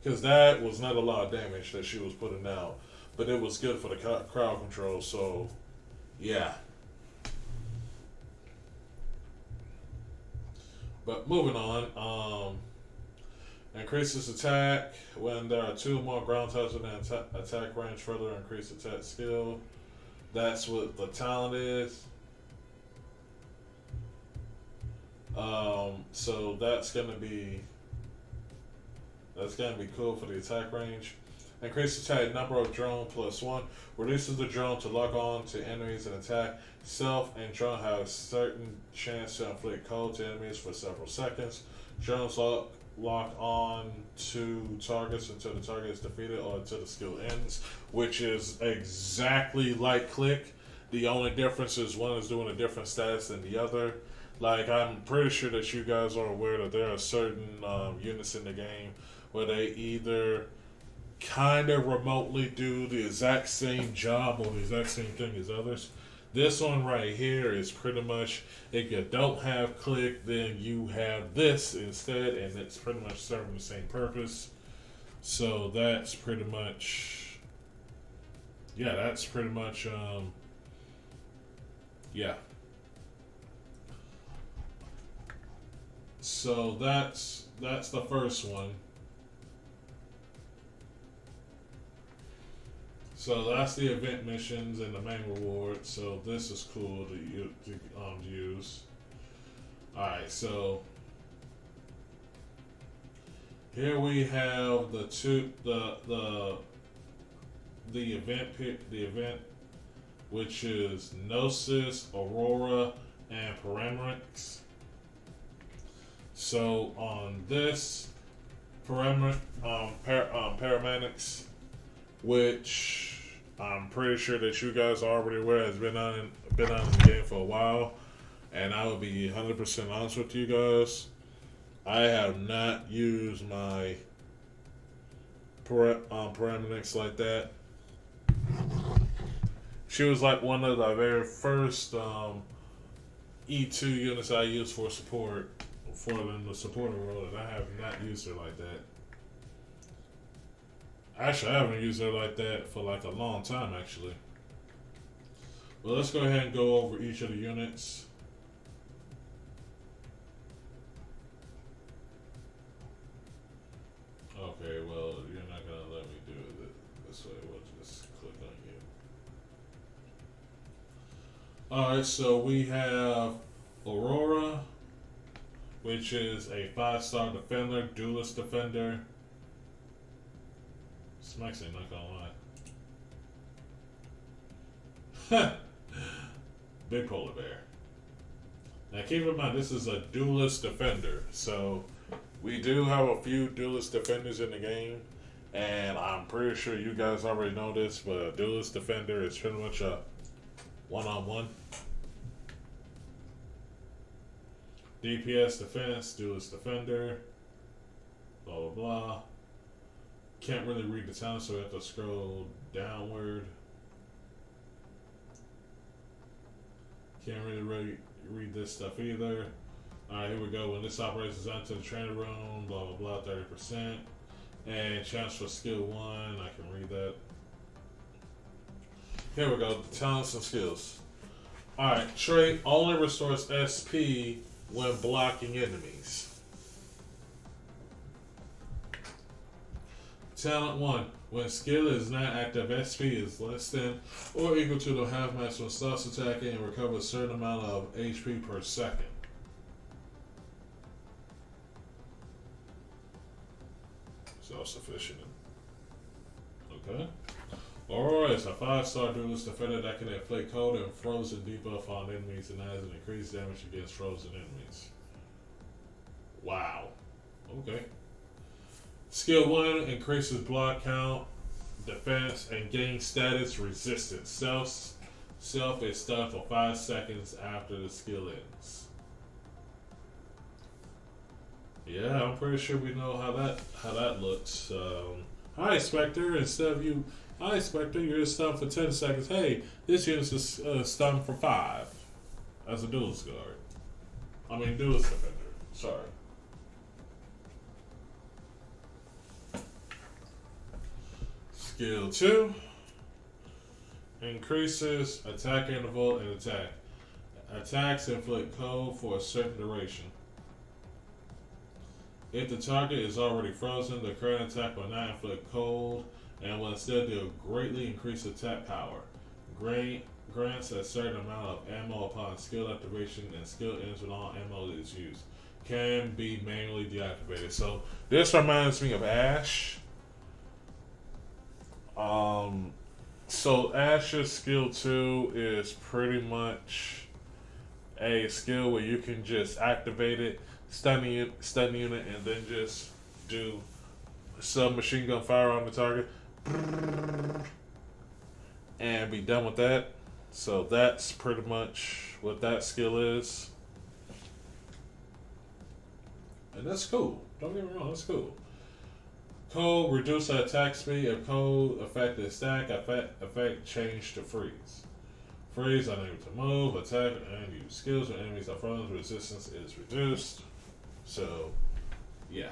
Because that was not a lot of damage that she was putting out, but it was good for the crowd control, so yeah. But moving on, Increases attack when there are two or more ground types within attack range. Further increase attack skill. That's what the talent is. So that's gonna be cool for the attack range. Increase attack number of drone +1. Reduces the drone to lock on to enemies and attack. Self and drone have a certain chance to inflict cold to enemies for several seconds. Drones lock on to targets until the target is defeated or until the skill ends, which is exactly like Click. The only difference is one is doing a different status than the other. Like, I'm pretty sure that you guys are aware that there are certain units in the game where they either kind of remotely do the exact same job or the exact same thing as others. This one right here is pretty much, if you don't have Click, then you have this instead, and it's pretty much serving the same purpose. So that's pretty much, yeah, that's pretty much, yeah. So that's the first one. So that's the event missions and the main reward. So this is cool to use. Alright, so here we have the event, which is Gnosis, Aurora, and Paramedics. So on this Paramedics, which I'm pretty sure that you guys are already aware has been on the game for a while, and I will be 100% honest with you guys. I have not used my Paramedics like that. She was like one of the very first E2 units I used for support. For in the supporter role, and I have not used her like that. Actually, I haven't used her like that for like a long time, actually. Well, let's go ahead and go over each of the units. Okay, well, you're not gonna let me do it this way. We'll just click on you. Alright, so we have Aurora, which is a 5-star defender, duelist defender. Smacks ain't not gonna lie. Big polar bear. Now keep in mind, this is a duelist defender. So we do have a few duelist defenders in the game. And I'm pretty sure you guys already know this, but a duelist defender is pretty much a one-on-one. DPS defense, duelist defender, blah blah blah. Can't really read the talent, so we have to scroll downward. Can't really read this stuff either. Alright, here we go. When this operates is onto the training room, blah blah blah, 30%. And chance for skill 1, I can read that. Here we go, the talents and skills. Alright, trait only restores SP when blocking enemies. Talent 1. When skill is not active, SP is less than or equal to the half max when starts attacking and recovers a certain amount of HP per second. Self-sufficient. Okay. Aurora is a 5-star duelist defender that can inflict cold and frozen debuff on enemies and has an increased damage against frozen enemies. Wow. Okay. Skill 1 increases block count, defense, and gain status resistance. Self is stunned for 5 seconds after the skill ends. Yeah, I'm pretty sure we know how that looks. Hi, Spectre. Instead of you. Hi, Spectre, you're stunned for 10 seconds. Hey, this unit is stunned for 5 as a duelist guard. Duelist defender. Sorry. Skill 2 increases attack interval and attack. Attacks inflict cold for a certain duration. If the target is already frozen, the current attack will not inflict cold and will instead deal greatly increased attack power. Grants a certain amount of ammo upon skill activation, and skill ends when all ammo is used. Can be manually deactivated. So this reminds me of Ash. So Ash's skill 2 is pretty much a skill where you can just activate it, stun unit, and then just do submachine gun fire on the target and be done with that. So that's pretty much what that skill is. And that's cool. Don't get me wrong, that's cool. Code reduce the attack speed. If code effect is stack, effect change to freeze. Freeze unable to move, attack, and use skills when enemies are frozen. Resistance is reduced. So, yeah.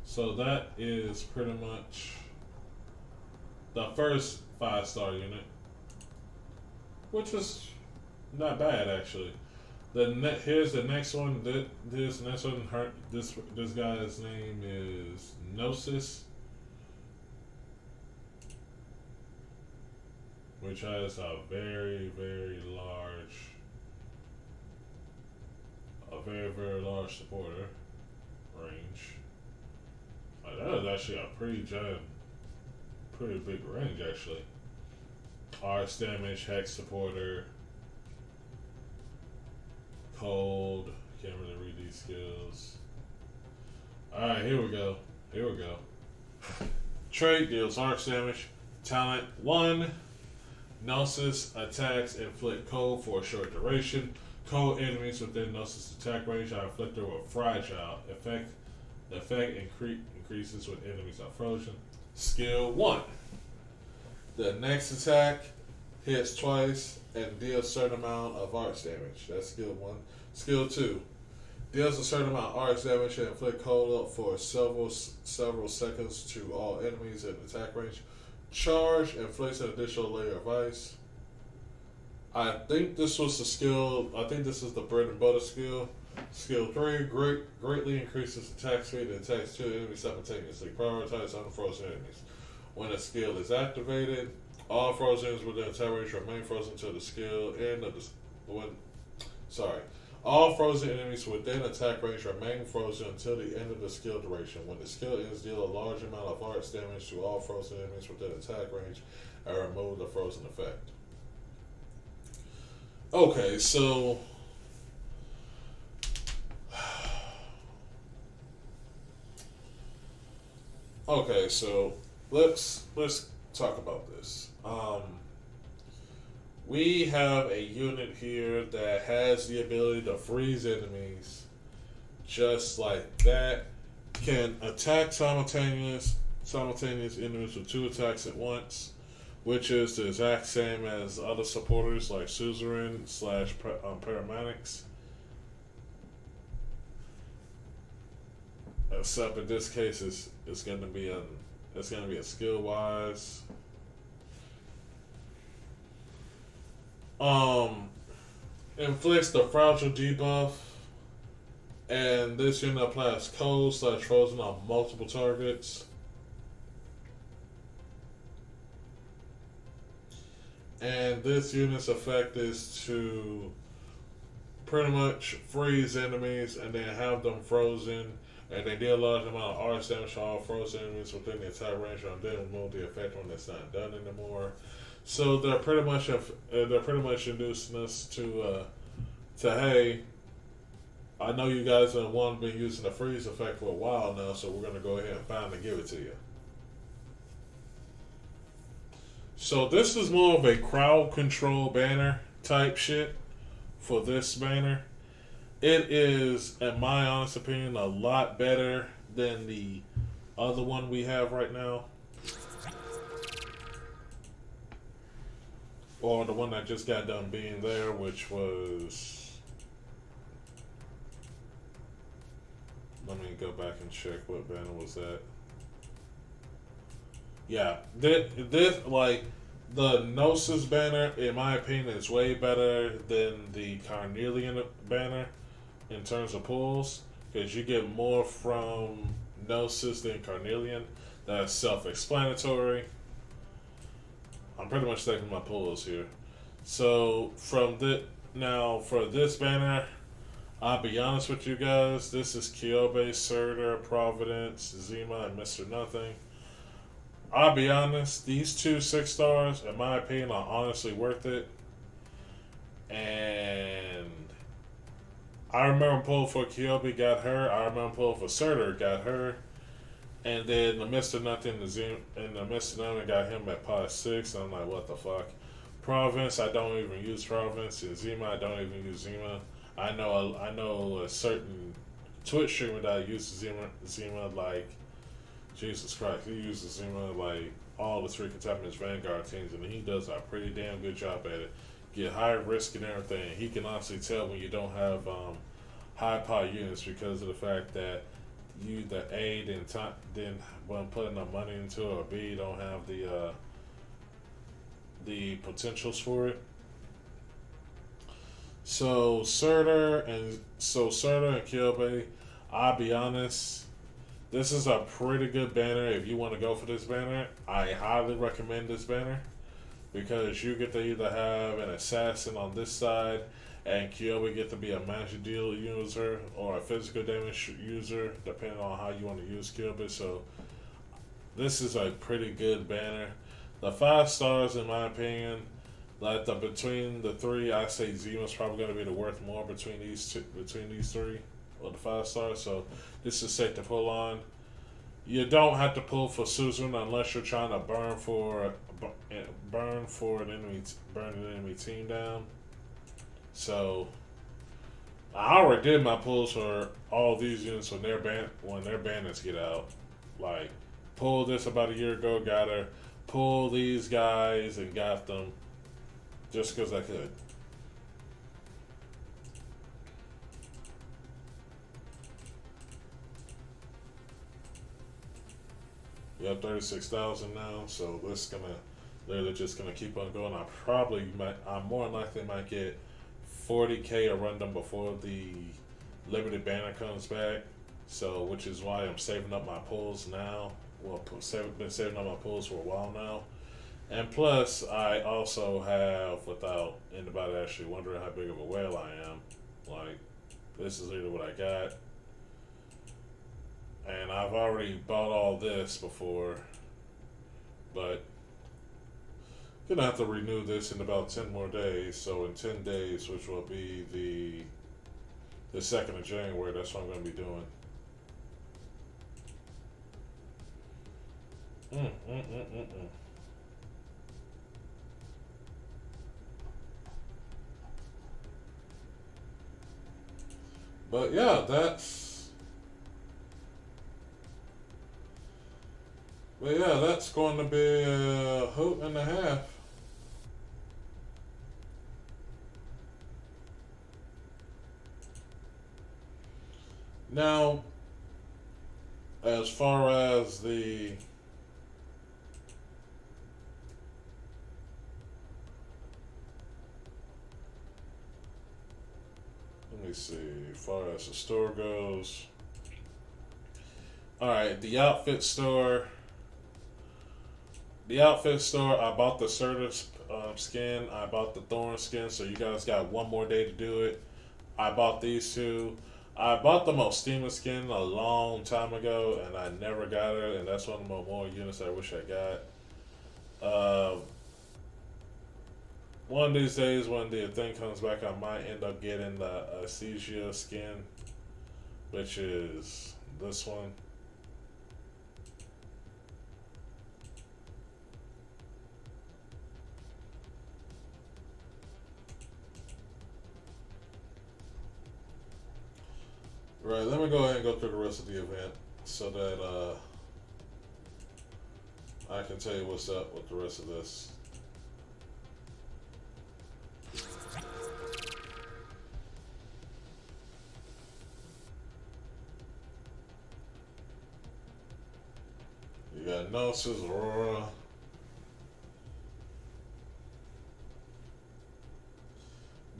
So that is pretty much the first 5-star unit, which was not bad actually. Here's the next one. This next one, this guy's name is Gnosis, which has a very large supporter range. That is actually a pretty big range actually. Arts damage, hex supporter, cold. Can't really read these skills. Alright, here we go. Trait deals arts damage. Talent 1. Gnosis attacks inflict cold for a short duration. Cold enemies within Gnosis attack range are inflicted with fragile effect. The effect increases when enemies are frozen. Skill 1. The next attack hits twice and deals a certain amount of arts damage. That's skill 1. Skill 2. Deals a certain amount of arts damage and inflict cold up for several seconds to all enemies in attack range. Charge inflicts an additional layer of ice. I think this was the skill. I think this is the bread and butter skill. Skill 3, greatly increases attack speed and attacks 2 enemies simultaneously. Prioritize unfrozen enemies. When a skill is activated, all frozen enemies within attack range remain frozen until the skill end of all frozen enemies within attack range remain frozen until the end of the skill duration. When the skill ends, deal a large amount of arts damage to all frozen enemies within attack range and remove the frozen effect. Okay, so let's talk about this. We have a unit here that has the ability to freeze enemies just like that. Can attack simultaneous enemies with 2 attacks at once, which is the exact same as other supporters like Suzerain / Paramedics. Except in this case, it's going to be a skill wise. Inflicts the fragile debuff, and this unit applies cold / frozen on multiple targets. And this unit's effect is to pretty much freeze enemies and then have them frozen, and they deal a large amount of arts damage to all frozen enemies within the attack range, and then remove the effect when it's not done anymore. So they're pretty much inducing us to hey, I know you guys have been using the freeze effect for a while now, so we're gonna go ahead and finally give it to you. So this is more of a crowd control banner type shit for this banner. It is, in my honest opinion, a lot better than the other one we have right now. Or the one that just got done being there, which was... Let me go back and check what banner was that. Yeah, this The Gnosis banner, in my opinion, is way better than the Carnelian banner in terms of pulls because you get more from Gnosis than Carnelian. That's self-explanatory. I'm pretty much taking my pulls here. So from the now for this banner, I'll be honest with you guys. This is Kyobe, Surtur, Providence, Zima, and Mr. Nothing. I'll be honest. These two 6 stars, in my opinion, are honestly worth it. And I remember pulling for Kyobe, got her. I remember pulling for Surtur, got her. And then the Mr. Nothing, the Mr. Nothing got him at pot 6. And I'm like, what the fuck? Province, I don't even use Province. And Zima, I don't even use Zima. I know a certain Twitch streamer that uses Zima like Jesus Christ. He uses Zima like all the 3 Contaminants Vanguard teams, and he does a pretty damn good job at it. Get high risk and everything. He can honestly tell when you don't have high power units because of the fact that you the A didn't when putting enough money into it, or B don't have the potentials for it. So Surtur and Kyobe, I'll be honest, this is a pretty good banner. If you want to go for this banner, I highly recommend this banner because you get to either have an assassin on this side and Kyobe get to be a magic deal user or a physical damage user, depending on how you want to use Kyobe. So this is a pretty good banner. The 5 stars, in my opinion, like between the 3, I say Zima's probably going to be the worth more between these 3 or the 5 stars. So this is safe to pull on. You don't have to pull for Susan unless you're trying to burn an enemy team down. So I already did my pulls for all these units when their bandits get out. Like pulled this about a year ago, got her. Pull these guys and got them just because I could. We have 36,000 now, so this is gonna literally just gonna keep on going. I'm more than likely might get 40K or run them before the limited banner comes back. So, which is why I'm saving up my pulls now. Well, been saving up my pulls for a while now. And plus, I also have, without anybody actually wondering how big of a whale I am, like, this is literally what I got. And I've already bought all this before, but gonna have to renew this in about 10 more days. So in 10 days, which will be the 2nd of January, that's what I'm gonna be doing. But yeah, that's going to be a hoot and a half. Now, as far as the let me see, as far as the store goes. Alright, the outfit store. The outfit store, I bought the Surtur skin, I bought the Thorn skin, so you guys got one more day to do it. I bought these 2. I bought the Mostima skin a long time ago, and I never got it, and that's one of my more units I wish I got. One of these days, when the thing comes back, I might end up getting the Aesthesia skin, which is this one. Right, let me go ahead and go through the rest of the event so that I can tell you what's up with the rest of this. You got Gnosis, Aurora.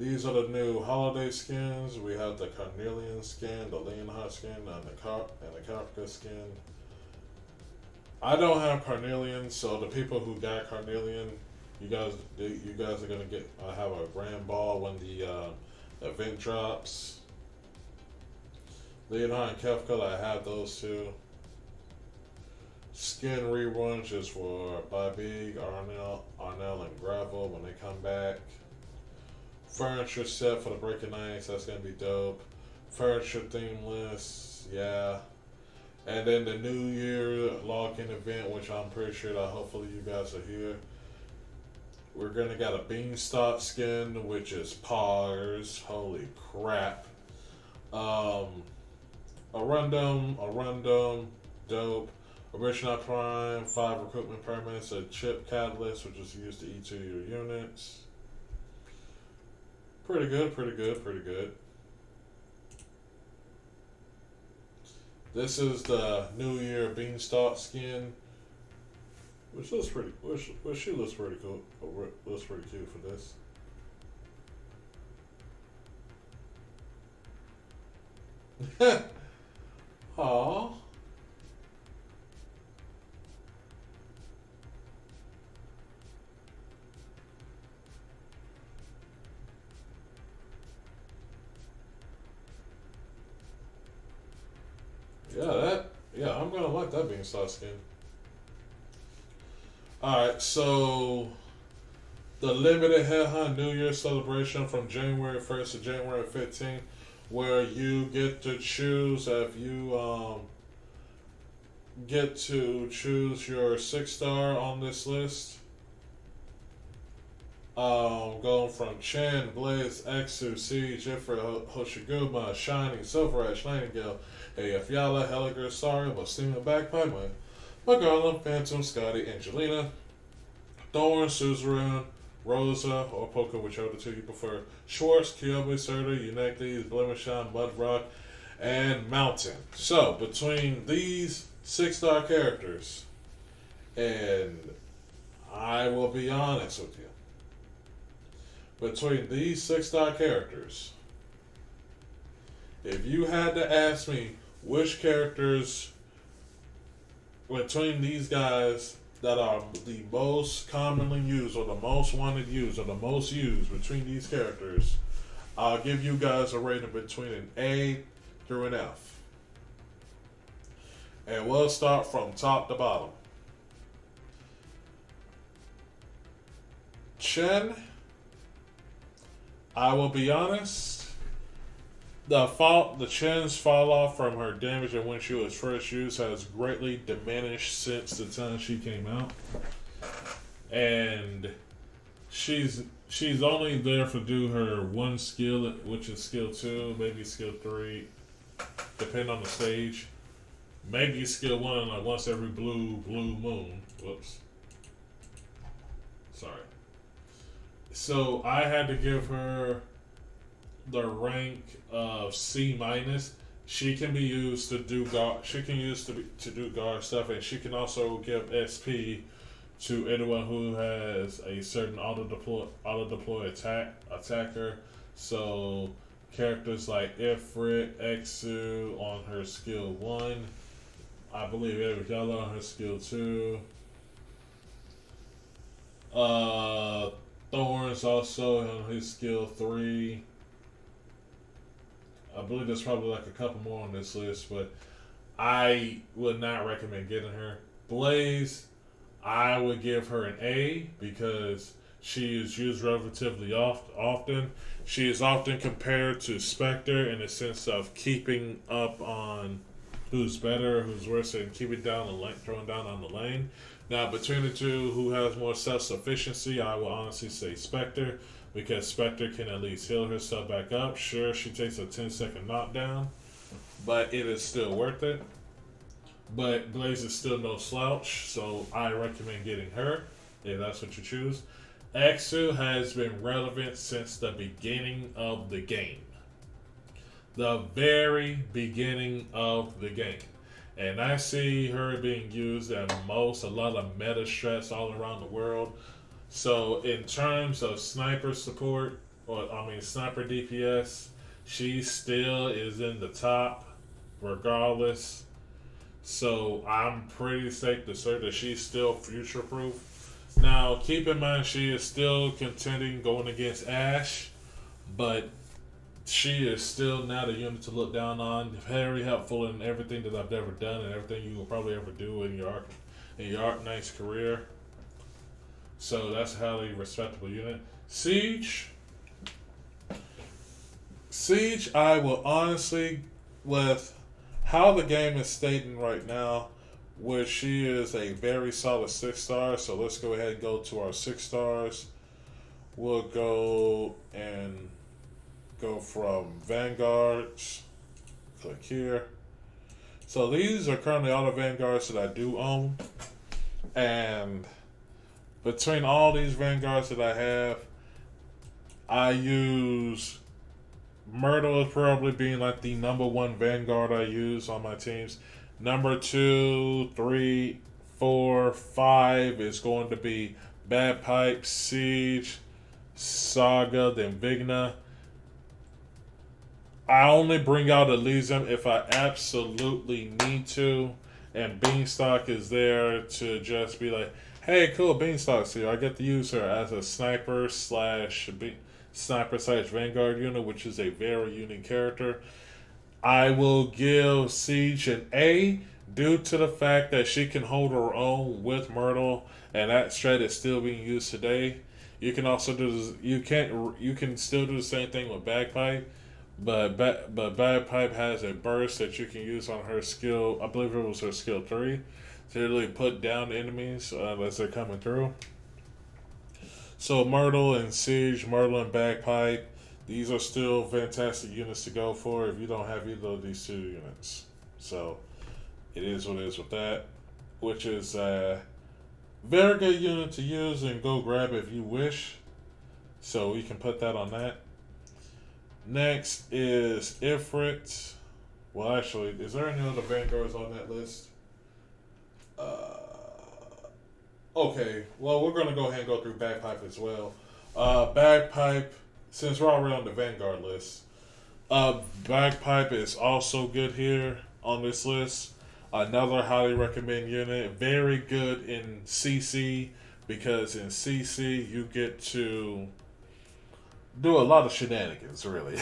These are the new holiday skins. We have the Carnelian skin, the Leonhardt skin, and the Kafka skin. I don't have Carnelian, so the people who got Carnelian, you guys are gonna get. I have a grand ball when the event drops. Leonhardt and Kafka, I have those two. Skin reruns just for Bobby, Arnell, and Gravel when they come back. Furniture set for the Breaking Nights, that's gonna be dope. Furniture theme list, yeah. And then the New Year login event, which I'm pretty sure that hopefully you guys are here. We're gonna get a Beanstalk skin, which is Pars. Holy crap. A random, dope. Original Prime, 5 recruitment permits, a chip catalyst, which is used to E2 your units. Pretty good. This is the New Year Beanstalk skin, which looks pretty. She looks pretty cool. Looks pretty cute for this. Aww. I'm gonna like that Beanstalk skin. Alright, so the limited Headhunt New Year celebration from January 1st to January 15th, where you get to choose if you get to choose your 6-star on this list. Going from Chen, Blaze, Exu, Siege, Ifrit, Hoshiguma, Shining, Silver Edge, Nightingale, AF Yala, Helliger, Sorry, Mustima, Bagpipe, Garland, Phantom, Scotty, Angelina, Thorn, Suzerain, Rosa, or Poker, whichever the two you prefer, Schwartz, Kyobe, Serta, Unectes, Blemishan, Mudrock, and Mountain. So, between these 6-star characters, and I will be honest with you, between these 6-star characters, if you had to ask me which characters between these guys that are the most commonly used or the most wanted used or the most used between these characters, I'll give you guys a rating between an A through an F. And we'll start from top to bottom. Chen, I will be honest, the Chen's fall off from her damage and when she was first used has greatly diminished since the time she came out. And she's only there to do her one skill, which is skill 2, maybe skill 3, depending on the stage. Maybe skill 1 like once every blue moon. Whoops. Sorry. So I had to give her the rank of C minus. She can be used to do guard. She can use to do guard stuff, and she can also give SP to anyone who has a certain auto deploy attacker. So characters like Ifrit, Exu on her skill 1. I believe Yellow on her skill 2. Thorns also on his skill 3. I believe there's probably like a couple more on this list, but I would not recommend getting her. Blaze, I would give her an A because she is used relatively often. She is often compared to Spectre in the sense of keeping up on who's better, who's worse, and keeping down the lane, throwing down on the lane. Now, between the two, who has more self-sufficiency, I will honestly say Spectre, because Spectre can at least heal herself back up. Sure, she takes a 10-second knockdown, but it is still worth it. But Blaze is still no slouch, so I recommend getting her, if that's what you choose. Exu has been relevant since the beginning of the game. The very beginning of the game. And I see her being used at a lot of meta strats all around the world. So in terms of sniper support sniper DPS, she still is in the top, regardless. So I'm pretty safe to say that she's still future proof. Now, keep in mind she is still contending going against Ash, but she is still not a unit to look down on. Very helpful in everything that I've ever done and everything you will probably ever do in your Arc Knight's career. So that's a highly respectable unit. Siege, I will honestly, with how the game is stating right now, where she is a very solid 6-star. So let's go ahead and go to our 6 stars. We'll go from Vanguards. Click here. So these are currently all the Vanguards that I do own. And between all these Vanguards that I have, I use Myrtle as probably being like the number 1 Vanguard I use on my teams. Number 2, 3, 4, 5 is going to be Bagpipe, Siege, Saga, then Vigna. I only bring out Elysium if I absolutely need to, and Beanstalk is there to just be like, hey, cool, Beanstalk's here. I get to use her as a sniper slash Vanguard unit, which is a very unique character. I will give Siege an A due to the fact that she can hold her own with Myrtle, and that strat is still being used today. You can also do you can still do the same thing with Bagpipe, but Bagpipe has a burst that you can use on her skill. I believe it was her skill 3 to really put down enemies as they're coming through. So Myrtle and Siege, Myrtle and Bagpipe, these are still fantastic units to go for if you don't have either of these 2 units. So it is what it is with that, which is a very good unit to use and go grab if you wish. So we can put that on that. Next is Ifrit. Well, actually, is there any other Vanguards on that list? Okay, well, we're going to go ahead and go through Bagpipe as well. Bagpipe, since we're already on the Vanguard list, Bagpipe is also good here on this list. Another highly recommend unit. Very good in CC, because in CC you get to do a lot of shenanigans, really.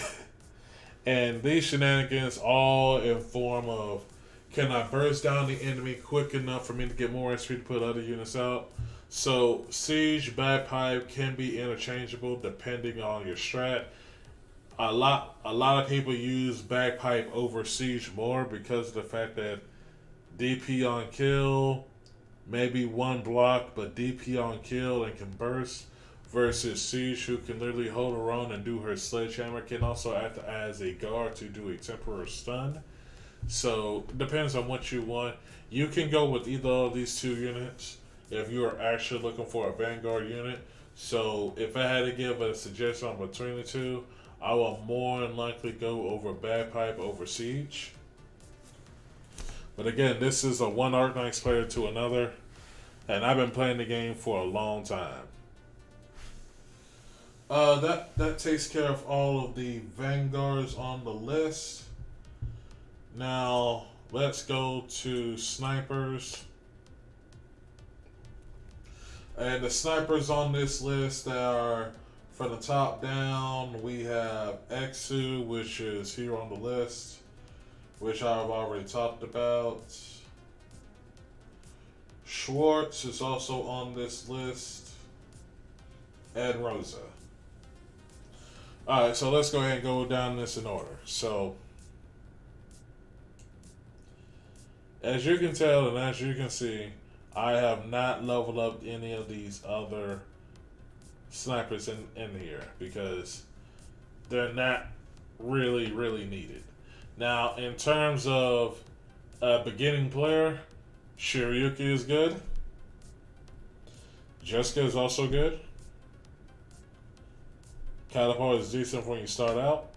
And these shenanigans all in form of, can I burst down the enemy quick enough for me to get more XP to put other units out? So Siege, Bagpipe can be interchangeable depending on your strat. A lot of people use Bagpipe over Siege more because of the fact that DP on kill, maybe 1 block, but DP on kill and can burst, versus Siege, who can literally hold her own and do her sledgehammer, can also act as a guard to do a temporary stun. So it depends on what you want. You can go with either of these 2 units if you are actually looking for a Vanguard unit. So if I had to give a suggestion between the 2, I will more than likely go over Bagpipe over Siege. But again, this is a one Arc Knights player to another, and I've been playing the game for a long time. That takes care of all of the Vanguards on the list. Now, let's go to snipers. And the snipers on this list are, from the top down, we have Exu, which is here on the list, which I've already talked about. Schwartz is also on this list, and Rosa. Alright, so let's go ahead and go down this in order. So, as you can tell and as you can see, I have not leveled up any of these other snipers in here because they're not really needed. Now, in terms of a beginning player, Shiryuki is good. Jessica is also good. Catapult is decent when you start out.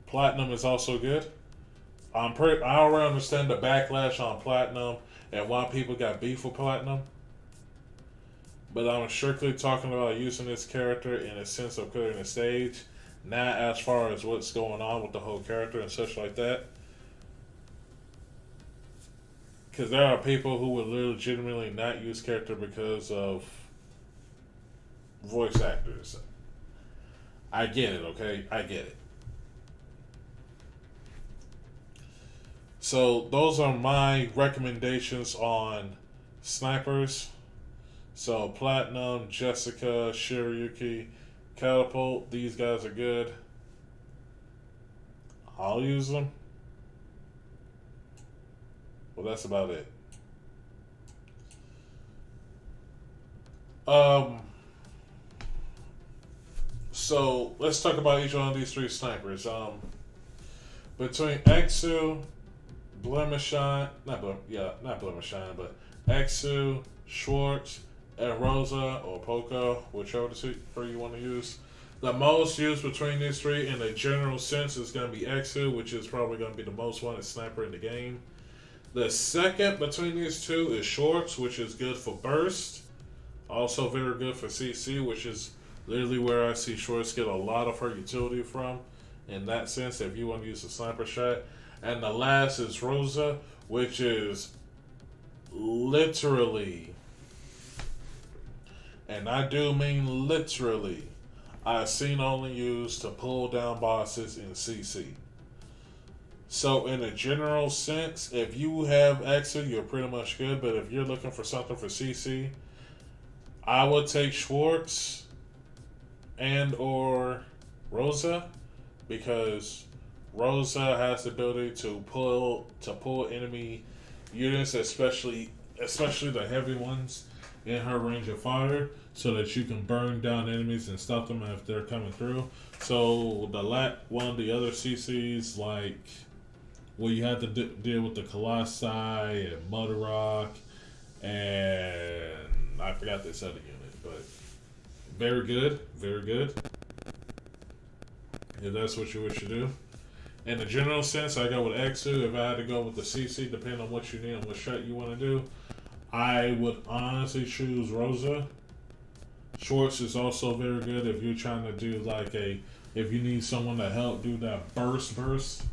Platinum is also good. I already understand the backlash on Platinum and why people got beef with Platinum. but I'm strictly talking about using this character in a sense of clearing the stage, not as far as what's going on with the whole character and such like that. Because there are people who would legitimately not use character because of voice actors. I get it, okay? I get it. So those are my recommendations on snipers. So Platinum, Jessica, Shiryuki, Catapult, these guys are good. I'll use them. Well, that's about it. So let's talk about each one of these three snipers. Between Exu, Blemishine, not Blemishine, but Exu, Schwartz, and Rosa or Poco, whichever the super you want to use. The most used between these three in a general sense is going to be Exu, which is probably going to be the most wanted sniper in the game. The second between these two is Schwartz, which is good for burst. Also very good for CC, which is literally where I see Schwartz get a lot of her utility from. In that sense, if you want to use a sniper shot. And the last is Rosa, which is literally, and I do mean literally, I've seen only used to pull down bosses in CC. So in a general sense, if you have Exit, you're pretty much good. But if you're looking for something for CC, I would take Schwartz and or Rosa, because Rosa has the ability to pull enemy units, especially the heavy ones, in her range of fire, so that you can burn down enemies and stop them if they're coming through. So one of the other CCs, like, well, you have to deal with the Colossi and Mother Rock, and I forgot this other unit, but very good, very good. If that's what you wish to do. In the general sense, I go with Exu. If I had to go with the CC, depending on what you need and what shot you want to do, I would honestly choose Rosa. Schwartz is also very good if you're trying to do if you need someone to help do that burst.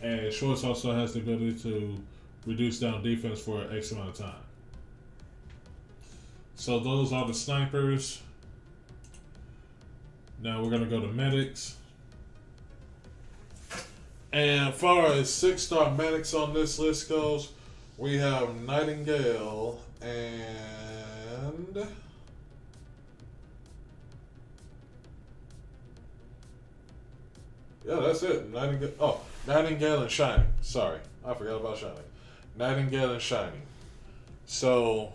And Schwartz also has the ability to reduce down defense for X amount of time. So those are the snipers. Now we're going to go to medics. And as far as 6-star medics on this list goes, we have Nightingale and yeah, that's it. Nightingale and Shining. Sorry, I forgot about Shining. Nightingale and Shining. So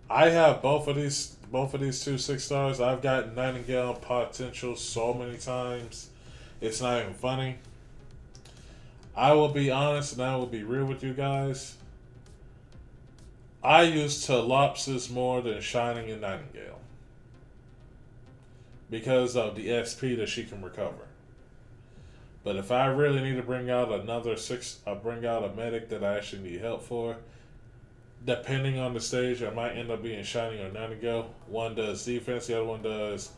I have both of these 2 6-stars. I've gotten Nightingale potential so many times, it's not even funny. I will be honest and I will be real with you guys. I use Telopsis more than Shining and Nightingale because of the SP that she can recover. But if I really need to bring out bring out a medic that I actually need help for, depending on the stage, I might end up being Shining or Nightingale. One does defense, the other one does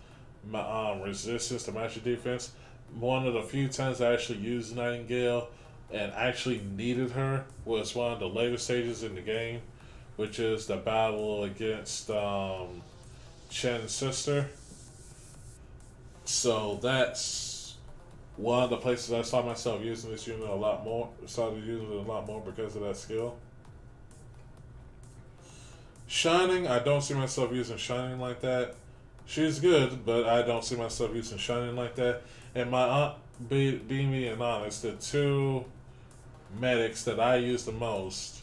resistance to match your defense. One of the few times I actually used Nightingale and actually needed her was one of the later stages in the game, which is the battle against Chen's sister. So that's one of the places I saw myself using this unit a lot more. Started using it a lot more because of that skill. Shining, I don't see myself using Shining like that. She's good, but I don't see myself using Shining like that. And being honest, the 2 medics that I use the most,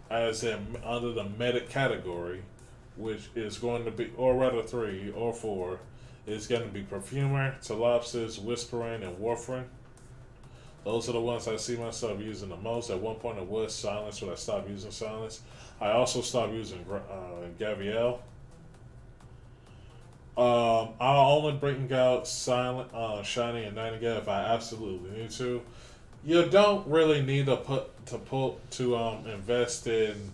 as in under the medic category, which is going to be, or rather 3 or 4, is going to be Perfumer, Telopsis, Whispering, and Warfarin. Those are the ones I see myself using the most. At one point it was Silence, but I stopped using Silence. I also stopped using Gaviel. I'll only bring out Shining and Nightingale if I absolutely need to. You don't really need to invest in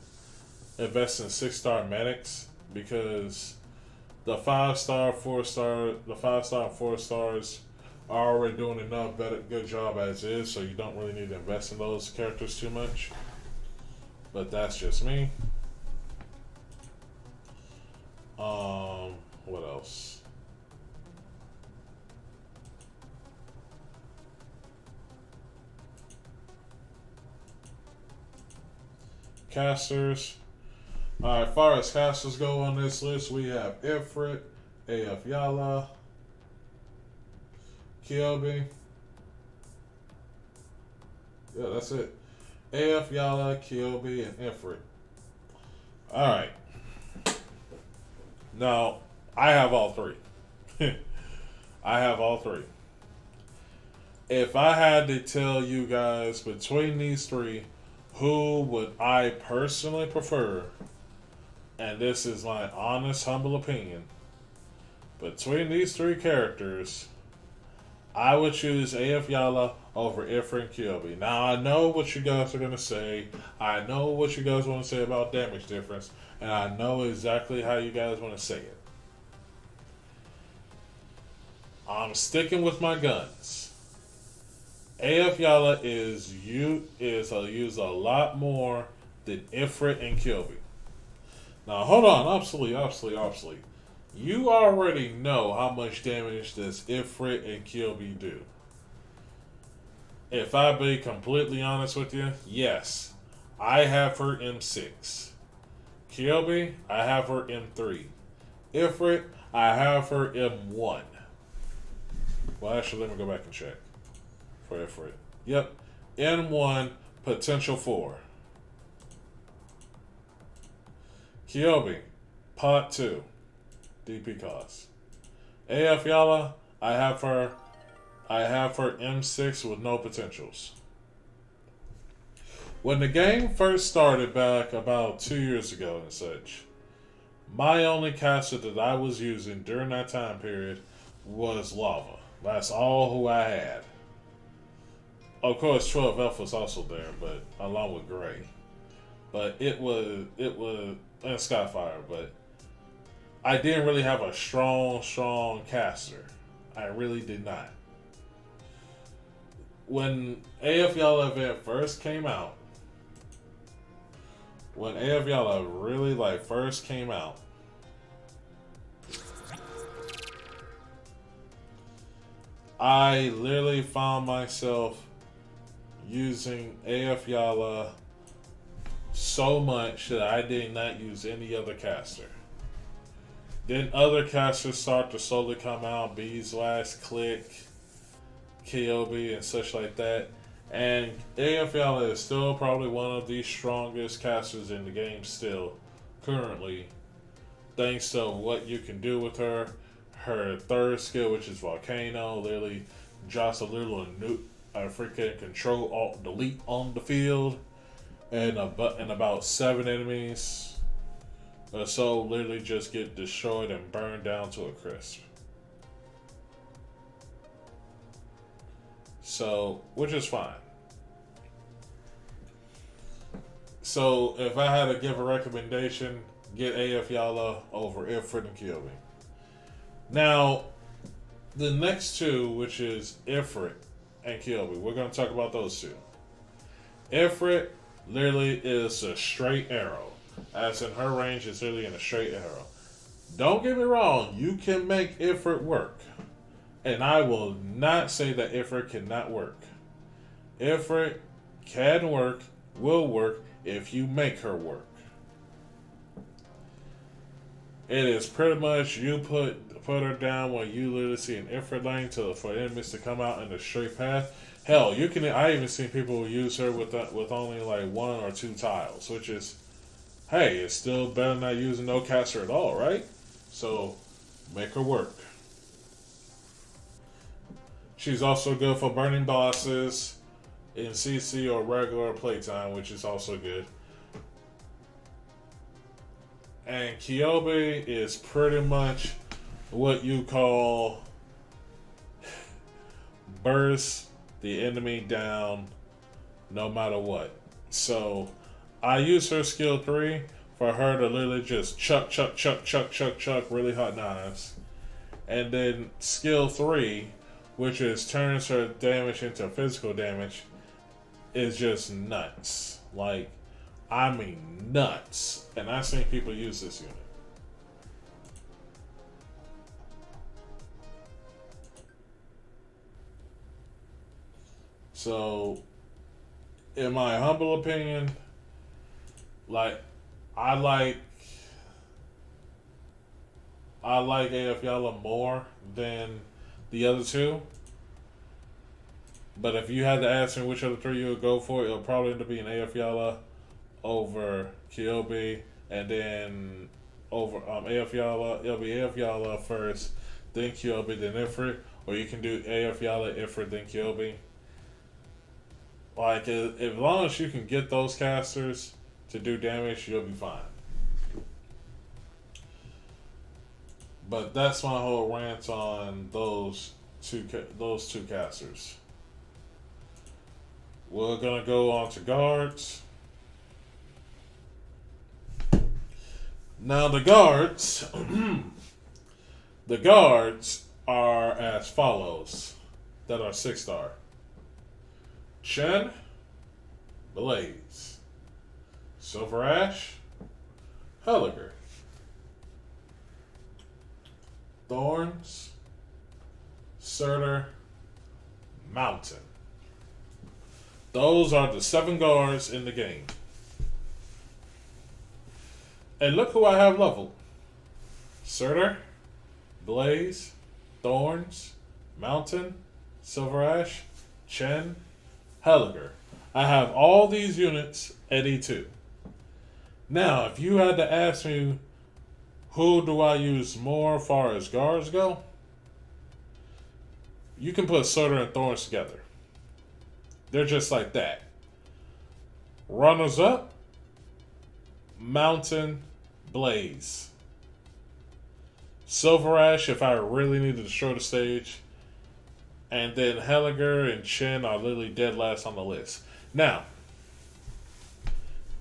6-star medics because the 5-star, 4-star, the 5-star and 4 stars are already doing enough good job as is, so you don't really need to invest in those characters too much. But that's just me. What else? Casters. Alright, as far as casters go on this list, we have Ifrit, AF Yala, Kyobi. Yeah, that's it. AF Yala, Kyobi, and Ifrit. Alright. Now, I have all three. I have all three. If I had to tell you guys between these three, who would I personally prefer, and this is my honest, humble opinion, between these three characters, I would choose AF Yala over Ifrit and Kyobi. Now, I know what you guys are going to say. I know what you guys want to say about damage difference, and I know exactly how you guys want to say it. I'm sticking with my guns. AF Yala is used a lot more than Ifrit and Kyobi. Now, hold on. Obsolete. You already know how much damage does Ifrit and Kyobi do. If I be completely honest with you, yes, I have her M6. Kyobi, I have her M3. Ifrit, I have her M1. Well, actually, let me go back and check for Ifrit. Yep, M1, potential 4. Kyobi, pot 2, DP cost. AF Yala, I have her M6 with no potentials. When the game first started back about 2 years ago and such, my only caster that I was using during that time period was Lava. That's all who I had. Of course, 12F was also there, but along with Gray. But it was and Skyfire, but I didn't really have a strong caster. I really did not. When AF Yala event first came out, when AF Yala really first came out, I literally found myself using AF Yala so much that I did not use any other caster. Then other casters start to slowly come out, Beeswax, Click, Kyobi, and such like that. And AF Yala is still probably one of the strongest casters in the game still, currently, thanks to what you can do with her. Her third skill, which is Volcano, literally drops a little freaking control alt delete on the field, and about 7 enemies or so literally just get destroyed and burned down to a crisp. So, which is fine. So, if I had to give a recommendation, get AF Yala over Ifrit and Kyobi. Now, the next two, which is Ifrit and Kyobi, we're going to talk about those two. Ifrit literally is a straight arrow. As in her range is literally in a straight arrow. Don't get me wrong, you can make Ifrit work. And I will not say that Ifrit cannot work. Ifrit can work, will work, if you make her work. It is pretty much you put her down when you literally see an Ifrit lane for enemies to come out in a straight path. Hell, I even seen people use her with only 1 or 2 tiles, which is, hey, it's still better than not using no caster at all, right? So, make her work. She's also good for burning bosses in CC or regular playtime, which is also good. And Kyobi is pretty much what you call burst the enemy down no matter what. So I use her skill 3 for her to literally just chuck, really hot knives. And then skill 3, which is turns her damage into physical damage, is just nuts. Like, I mean nuts. And I've seen people use this unit. So, in my humble opinion, like, I like AF Yala more than the other two. But if you had to ask me which of the three you would go for, it'll probably end up being AF Yala over Kyobi, and then over AF Yala. It'll be AF Yala first, then Kyobi, then Ifrit, or you can do AF Yala, Ifrit, then Kyobi. Like, as long as you can get those casters to do damage, you'll be fine. But that's my whole rant on those two casters. We're gonna go on to guards. Now the guards, the guards are as follows. That are 6-star. Chen, Blaze, Silver Ash, Helliger, Thorns, Surtur, Mountain. Those are the 7 guards in the game. And look who I have leveled. Surtur, Blaze, Thorns, Mountain, Silver Ash, Chen, Helliger. I have all these units at E2. Now, if you had to ask me who do I use more as far as guards go, you can put Surtur and Thorns together. They're just like that. Runners up, Mountain, Blaze. Silver Ash if I really need to destroy the stage. And then Helliger and Chen are literally dead last on the list. Now,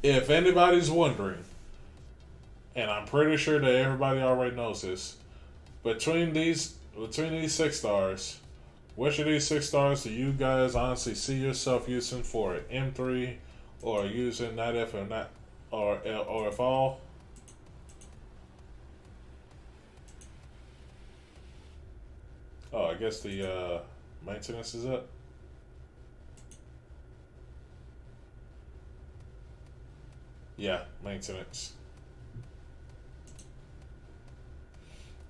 if anybody's wondering, and I'm pretty sure that everybody already knows this, between these 6 stars, which of these 6 stars do you guys honestly see yourself using for an M3 or using not if or not or if all? Oh, I guess the maintenance is up. Yeah, maintenance.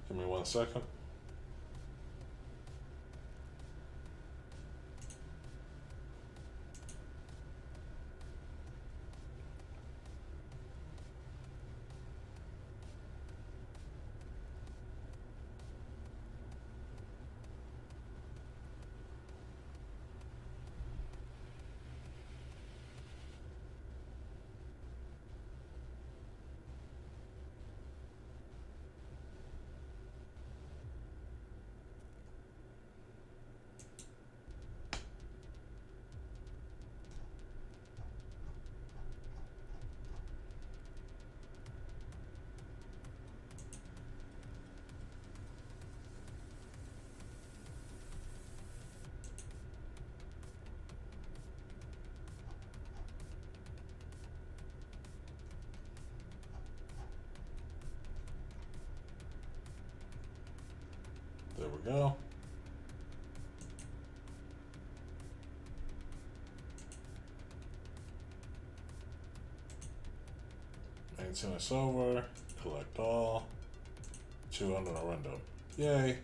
Give me 1 second. There we go. Maintenance over. Collect all. 200 random. Yay.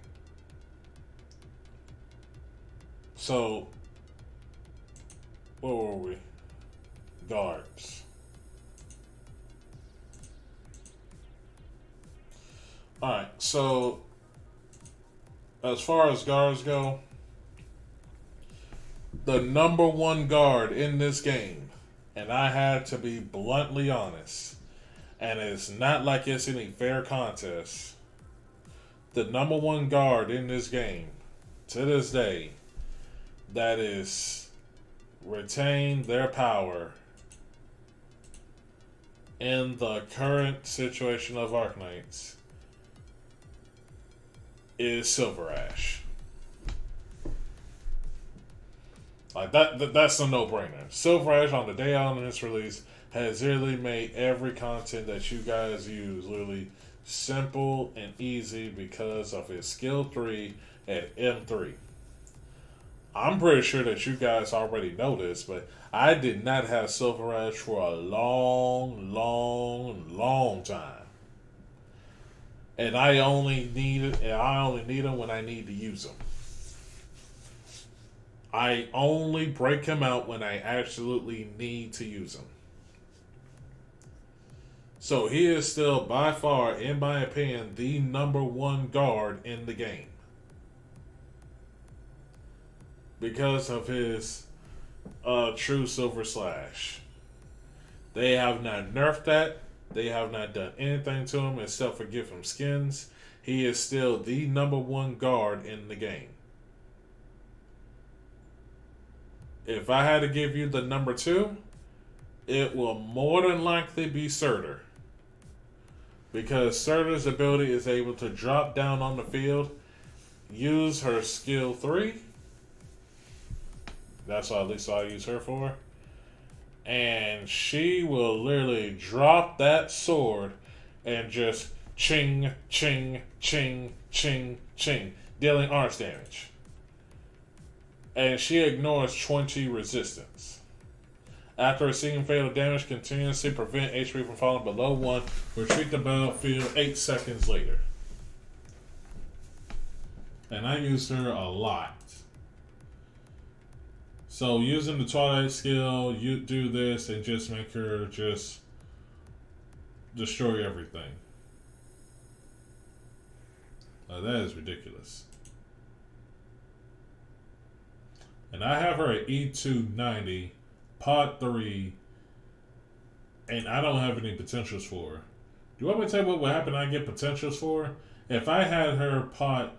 So, where were we? Guards. Alright, so as far as guards go, the number 1 guard in this game, and I had to be bluntly honest, and it's not like it's any fair contest, the number 1 guard in this game, to this day, that is retained their power in the current situation of Arknights is Silver Ash. Like that's a no-brainer. Silver Ash on the day on its release has literally made every content that you guys use literally simple and easy because of his skill 3 at M3. I'm pretty sure that you guys already know this, but I did not have Silver Ash for a long, long, long time. And I only need him when I need to use him. I only break him out when I absolutely need to use him. So he is still by far, in my opinion, the #1 guard in the game. Because of his true Silver Slash. They have not nerfed that. They have not done anything to him except for give him skins. He is still the #1 guard in the game. If I had to give you the number 2, it will more than likely be Surtur. Because Surtur's ability is able to drop down on the field, use her skill 3. That's what at least I use her for. And she will literally drop that sword and just ching, ching, ching, ching, ching, dealing arts damage. And she ignores 20 resistance. After receiving fatal damage, continuously prevent HP from falling below 1. Retreat the battlefield 8 seconds later. And I used her a lot. So using the Twilight skill, you do this and just make her just destroy everything. Now that is ridiculous. And I have her at E290, Pod 3, and I don't have any potentials for her. Do you want me to tell you what would happen I get potentials for? If I had her Pod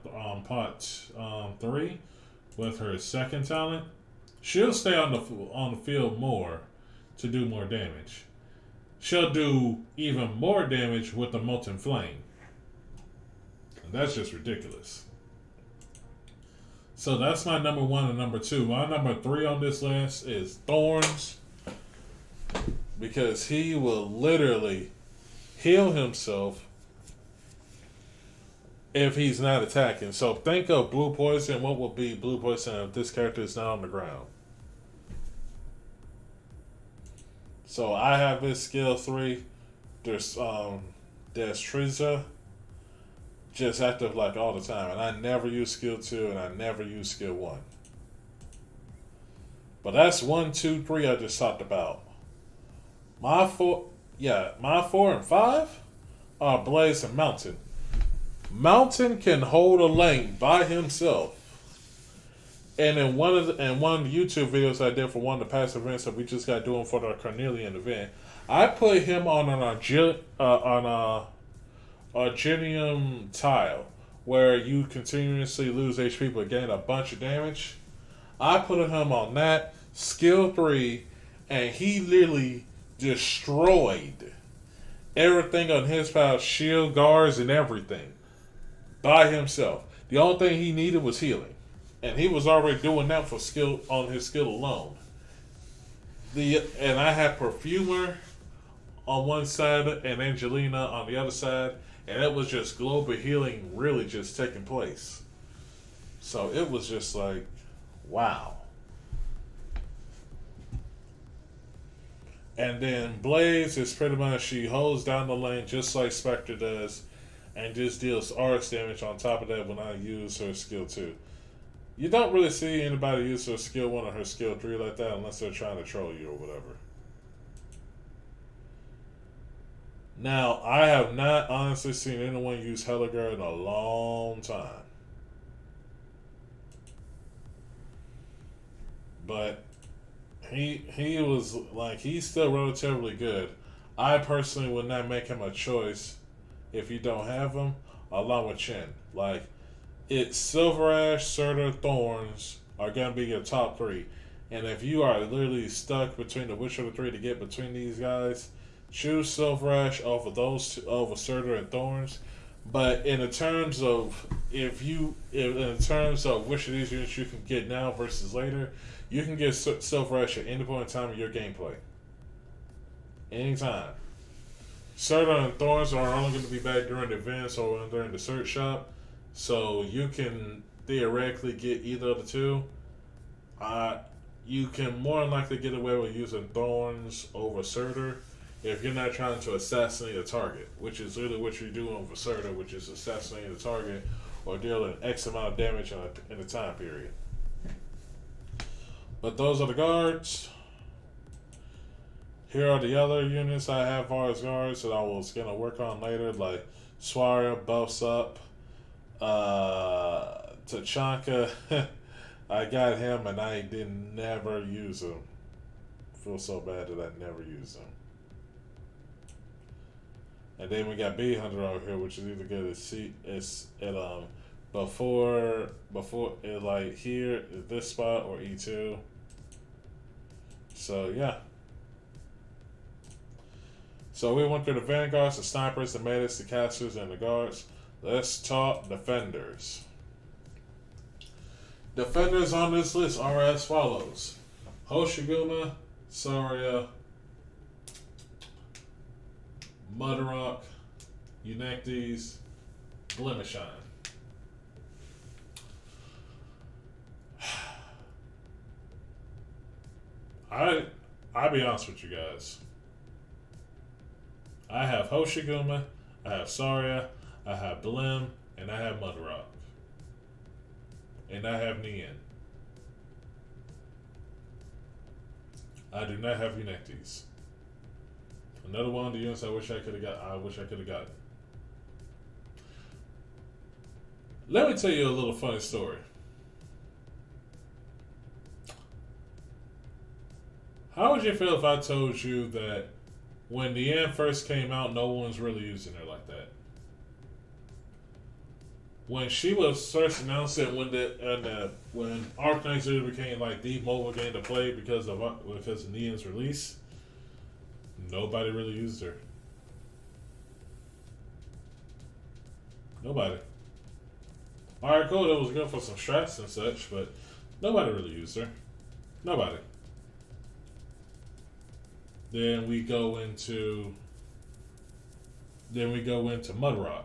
3 with her second talent, she'll stay on the field more to do more damage. She'll do even more damage with the Molten Flame. And that's just ridiculous. So that's my #1 and #2. My #3 on this list is Thorns. Because he will literally heal himself if he's not attacking. So think of Blue Poison. What will be Blue Poison if this character is not on the ground? So I have his skill 3. There's Triza. Just active like all the time. And I never use skill 2 and I never use skill 1. But that's 1, 2, 3 I just talked about. My 4 and 5 are Blaze and Mountain. Mountain can hold a lane by himself. And in one of the YouTube videos I did for one of the past events that we just got doing for the Carnelian event, I put him on an Argenium tile where you continuously lose HP but gain a bunch of damage. I put him on that skill 3, and he literally destroyed everything on his pile, shield, guards, and everything by himself. The only thing he needed was healing. And he was already doing that for skill on his skill alone. And I had Perfumer on one side and Angelina on the other side, and it was just global healing really just taking place. So it was just like, wow. And then Blaze is pretty much, she holds down the lane just like Spectre does, and just deals RX damage on top of that when I use her skill 2. You don't really see anybody use her skill 1 or her skill 3 like that unless they're trying to troll you or whatever. Now, I have not honestly seen anyone use Helliger in a long time. But he was like, he's still relatively good. I personally would not make him a choice if you don't have him, along with Chen. Like, it's Silver Ash, Surtur, Thorns are going to be your top 3. And if you are literally stuck between the which of the 3 to get between these guys, choose Silver Ash over those two, over Surtur and Thorns. But in the terms of in terms of which of these units you can get now versus later, you can get Silver Ash at any point in time in your gameplay. Anytime. Surtur and Thorns are only going to be back during the events or during the search shop, so you can theoretically get either of the two. You can more than likely get away with using Thorns over Surtur if you're not trying to assassinate a target, which is literally what you're doing over Surtur, which is assassinating the target or dealing X amount of damage in a time period. But those are the guards. Here are the other units I have as guards that I was going to work on later, like Swaria buffs up. Tachanka, I got him and I didn't never use him. Feel so bad that I never used him. And then we got B Hunter over here, which is either good before it like here is this spot or E2. So yeah. So we went through the vanguards, the snipers, the medics, the casters, and the guards. Let's talk defenders. Defenders on this list are as follows: Hoshiguma, Saria, Mudrock, Eunectes, Blemishine. I'll be honest with you guys. I have Hoshiguma, I have Saria, I have Blem, and I have Mudrock. And I have Nian. I do not have Eunectes. Another one of the units I wish I could have gotten. Let me tell you a little funny story. How would you feel if I told you that when Nian first came out, no one's really using her like that? When she was first announced it, when Arknights really became like the mobile game to play because of Nian's release, nobody really used her. Nobody. Alright, cool, that was good for some strats and such, but nobody really used her. Nobody. Then we go into Mudrock.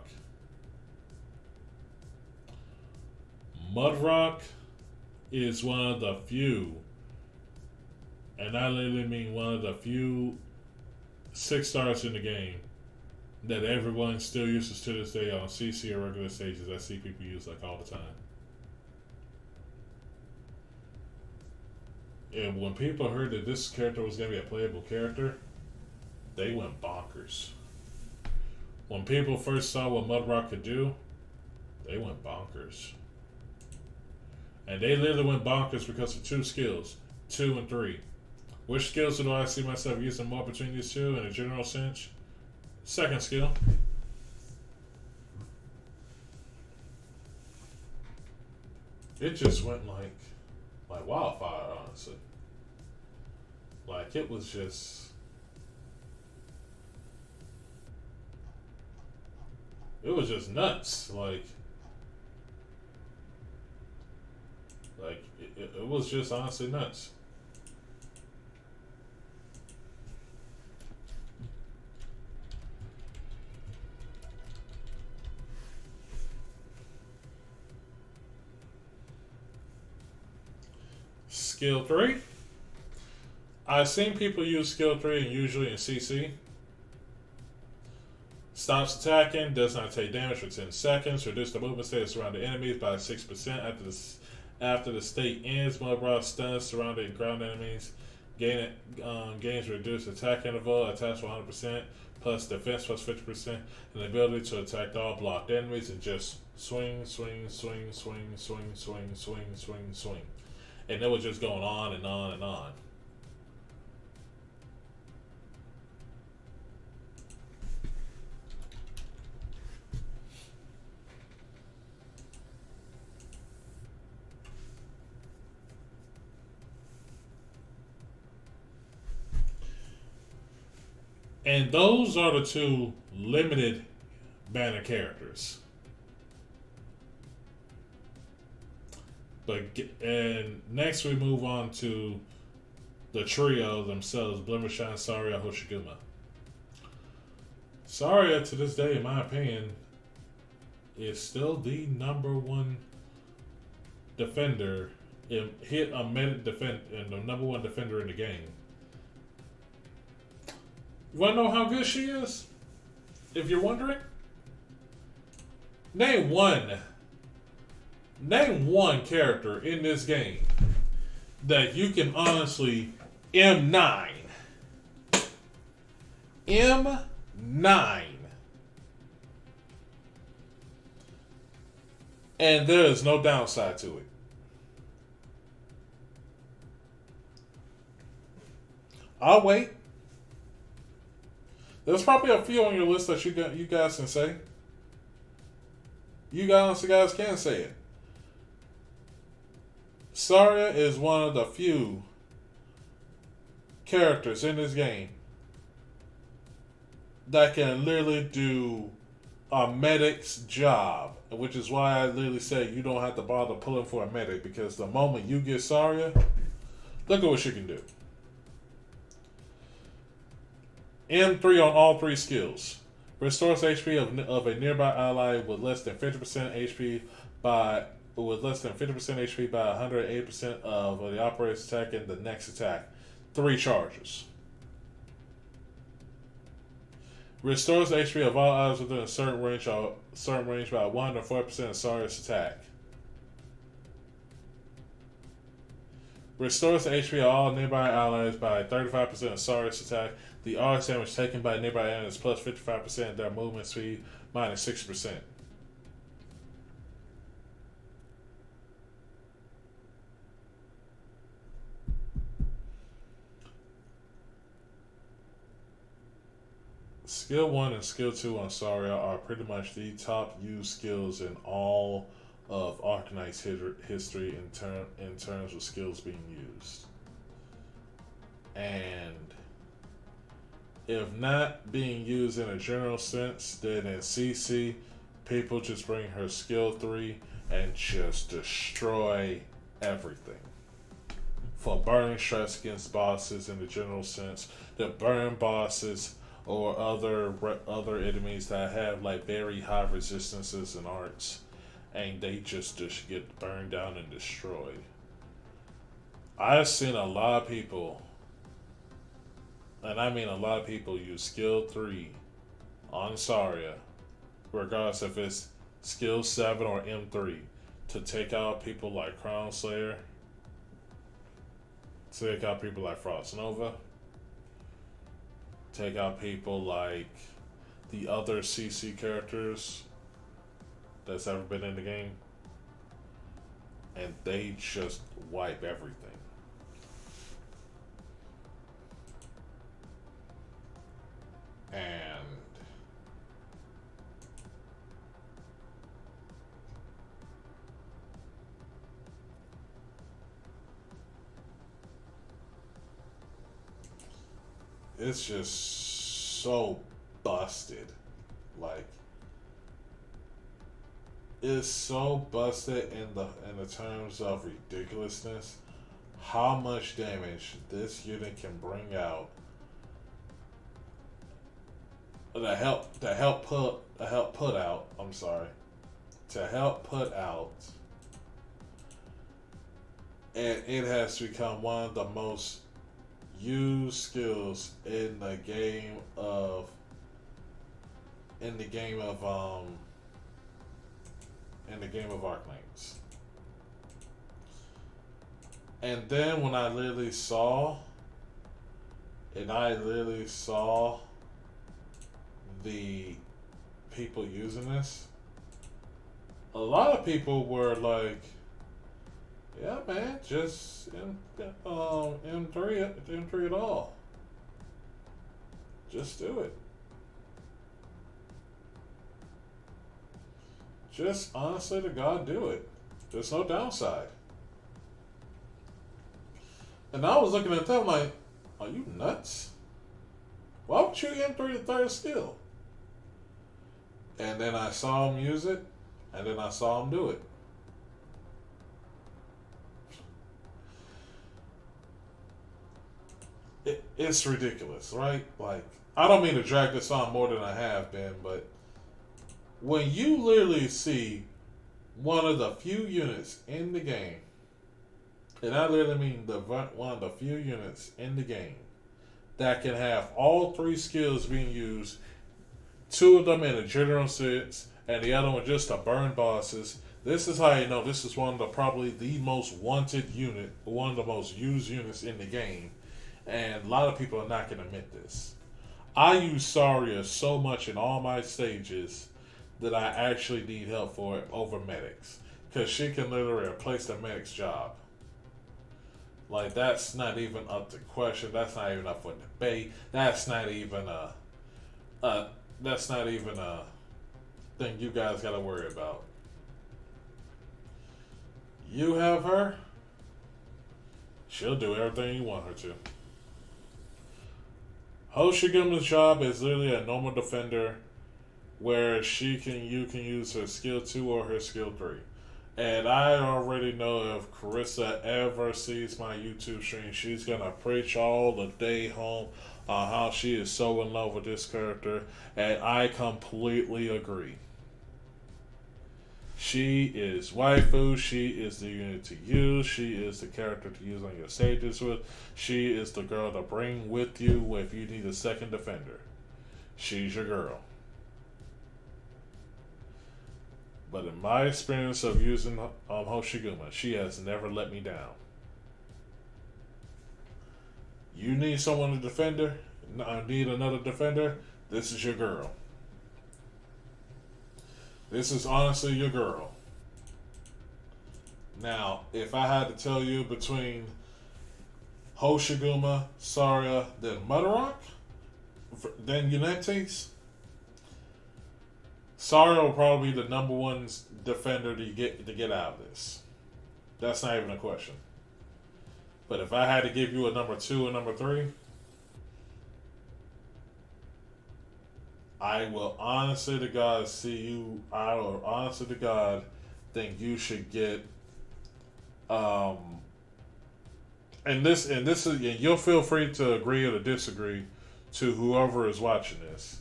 Mudrock is one of the few, and I literally mean one of the few 6-stars in the game that everyone still uses to this day on CC or regular stages. I see people use like all the time. And when people heard that this character was going to be a playable character, they went bonkers. When people first saw what Mudrock could do, they went bonkers. And they literally went bonkers because of 2 skills, 2 and 3. Which skills do I see myself using more between these two in a general sense? Second skill. It just went like wildfire, honestly. Like it was just nuts. Like it was just honestly nuts. Skill 3. I've seen people use skill 3 and usually in CC. Stops attacking, does not take damage for 10 seconds, reduce the movement state of surrounding enemies by 6% after the state ends. Mudrock stuns surrounding ground enemies. Gains reduced attack interval, attacks 100%, plus defense plus 50%, and the ability to attack all blocked enemies and just swing. And it was just going on and on and on. And those are the two limited banner characters. And next we move on to the trio themselves, Blimmershine, Saria, Hoshiguma. Saria, to this day, in my opinion, is still the number one defender, hit a minute defend, and the number one defender in the game. You want to know how good she is? If you're wondering, name one character in this game that you can honestly M9. M9. And there is no downside to it. I'll wait. There's probably a few on your list that you guys can say. You guys can say it. Saria is one of the few characters in this game that can literally do a medic's job, which is why I literally say you don't have to bother pulling for a medic, because the moment you get Saria, look at what she can do. M3 on all three skills. Restores HP of a nearby ally with less than 50% HP by 108% of the operator's attack in the next attack. 3 charges. Restores HP of all allies within a certain range by 104% of Saria's attack. Restores the HP of all nearby allies by 35% of Saria's attack. The RX damage taken by nearby enemies plus 55% of their movement speed minus 6%. Skill 1 and Skill 2 on Saria are pretty much the top used skills in all of Arcanite's history in terms of skills being used. And if not being used in a general sense, then in CC, people just bring her Skill 3 and just destroy everything. For burning stress against bosses in the general sense, to burn bosses or other enemies that have like very high resistances and arts, and they just get burned down and destroyed. I've seen a lot of people, and I mean a lot of people, use Skill 3 on Saria, regardless if it's Skill 7 or M3, to take out people like Crown Slayer, take out people like Frost Nova, take out people like the other CC characters that's ever been in the game, and they just wipe everything. And it's just so busted. Like, it's so busted in the terms of ridiculousness. How much damage this unit can bring out to help put out, and it has become one of the most used skills in the game of Arknights. And then when I literally saw the people using this, a lot of people were like, yeah, man, just M3 at all. Just do it. Just honestly to God, do it. There's no downside. And I was looking at them like, are you nuts? Why would you M3 the third skill? And then I saw him use it, and then I saw him do it. It's ridiculous, right? Like, I don't mean to drag this on more than I have been, but when you literally see one of the few units in the game, and I literally mean one of the few units in the game that can have all three skills being used, two of them in a general sense, and the other one just to burn bosses. This is how you know this is one of the probably the most wanted unit, one of the most used units in the game. And a lot of people are not going to admit this. I use Saria so much in all my stages that I actually need help for it over medics. Because she can literally replace the medic's job. Like, that's not even up to question. That's not even up for debate. That's not even a thing you guys got to worry about. You have her, she'll do everything you want her to. Hoshiguma's job is literally a normal defender where you can use her skill 2 or her skill 3. And I already know if Carissa ever sees my YouTube stream, she's gonna preach all the day home on how she is so in love with this character, and I completely agree. She is waifu, she is the unit to use, she is the character to use on your stages with, she is the girl to bring with you if you need a second defender. She's your girl. But in my experience of using Hoshiguma, she has never let me down. You need someone to defend her, need another defender, this is your girl. This is honestly your girl. Now, if I had to tell you between Hoshiguma, Saria, then Mudrock, then Unetes, Saria will probably be the number one defender to get out of this. That's not even a question. But if I had to give you a number 2 and number 3, I will honestly to God think you should get and you'll feel free to agree or to disagree to whoever is watching this.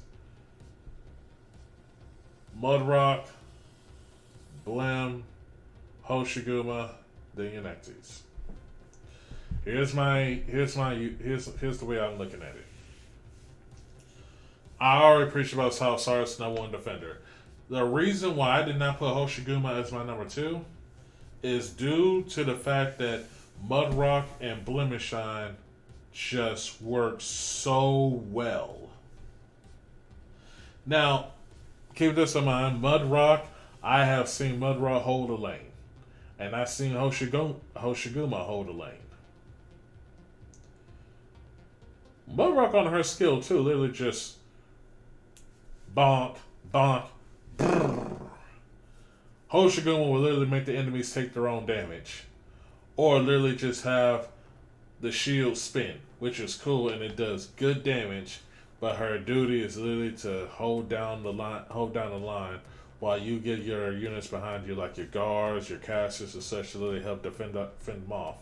Mudrock, Blim, Hoshiguma, then Unetes. Here's the way I'm looking at it. I already preached about how Saria's number 1 defender. The reason why I did not put Hoshiguma as my number 2 is due to the fact that Mudrock and Blemishine just work so well. Now, keep this in mind, Mudrock, I have seen Mudrock hold a lane. And I've seen Hoshiguma hold a lane. Mudrock on her skill too, literally just bonk, bonk, brrr. Hoshiguma will literally make the enemies take their own damage. Or literally just have the shield spin, which is cool and it does good damage, but her duty is literally to hold down the line while you get your units behind you, like your guards, your casters, and such, to literally help defend them off.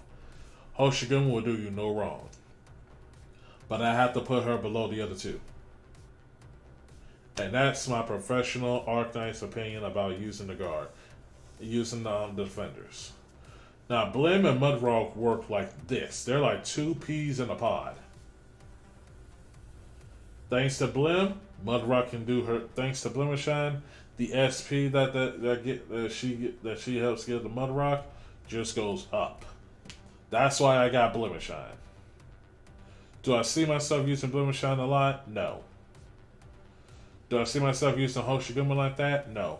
Hoshiguma will do you no wrong. But I have to put her below the other two. And that's my professional Arknight's opinion about using the guard. Using the defenders. Now, Blim and Mudrock work like this. They're like two peas in a pod. Thanks to Blim, Mudrock can do her. Thanks to Blimishine, the SP that she helps give the Mudrock just goes up. That's why I got Blimishine. Do I see myself using Blimishine a lot? No. Do I see myself using Hoshiguma like that? No.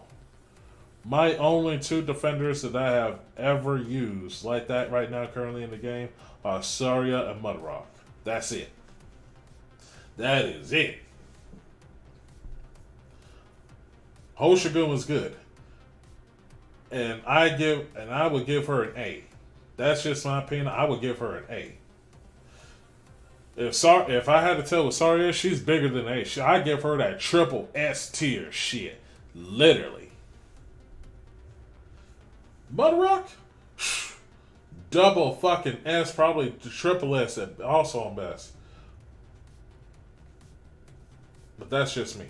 My only two defenders that I have ever used like that right now currently in the game are Saria and Mudrock. That's it. That is it. Hoshiguma's good. And I would give her an A. That's just my opinion. I would give her an A. If I had to tell what Saria is, she's bigger than A. I give her that triple S tier shit. Literally. Mudrock? Double fucking S, probably triple S, also on best. But that's just me.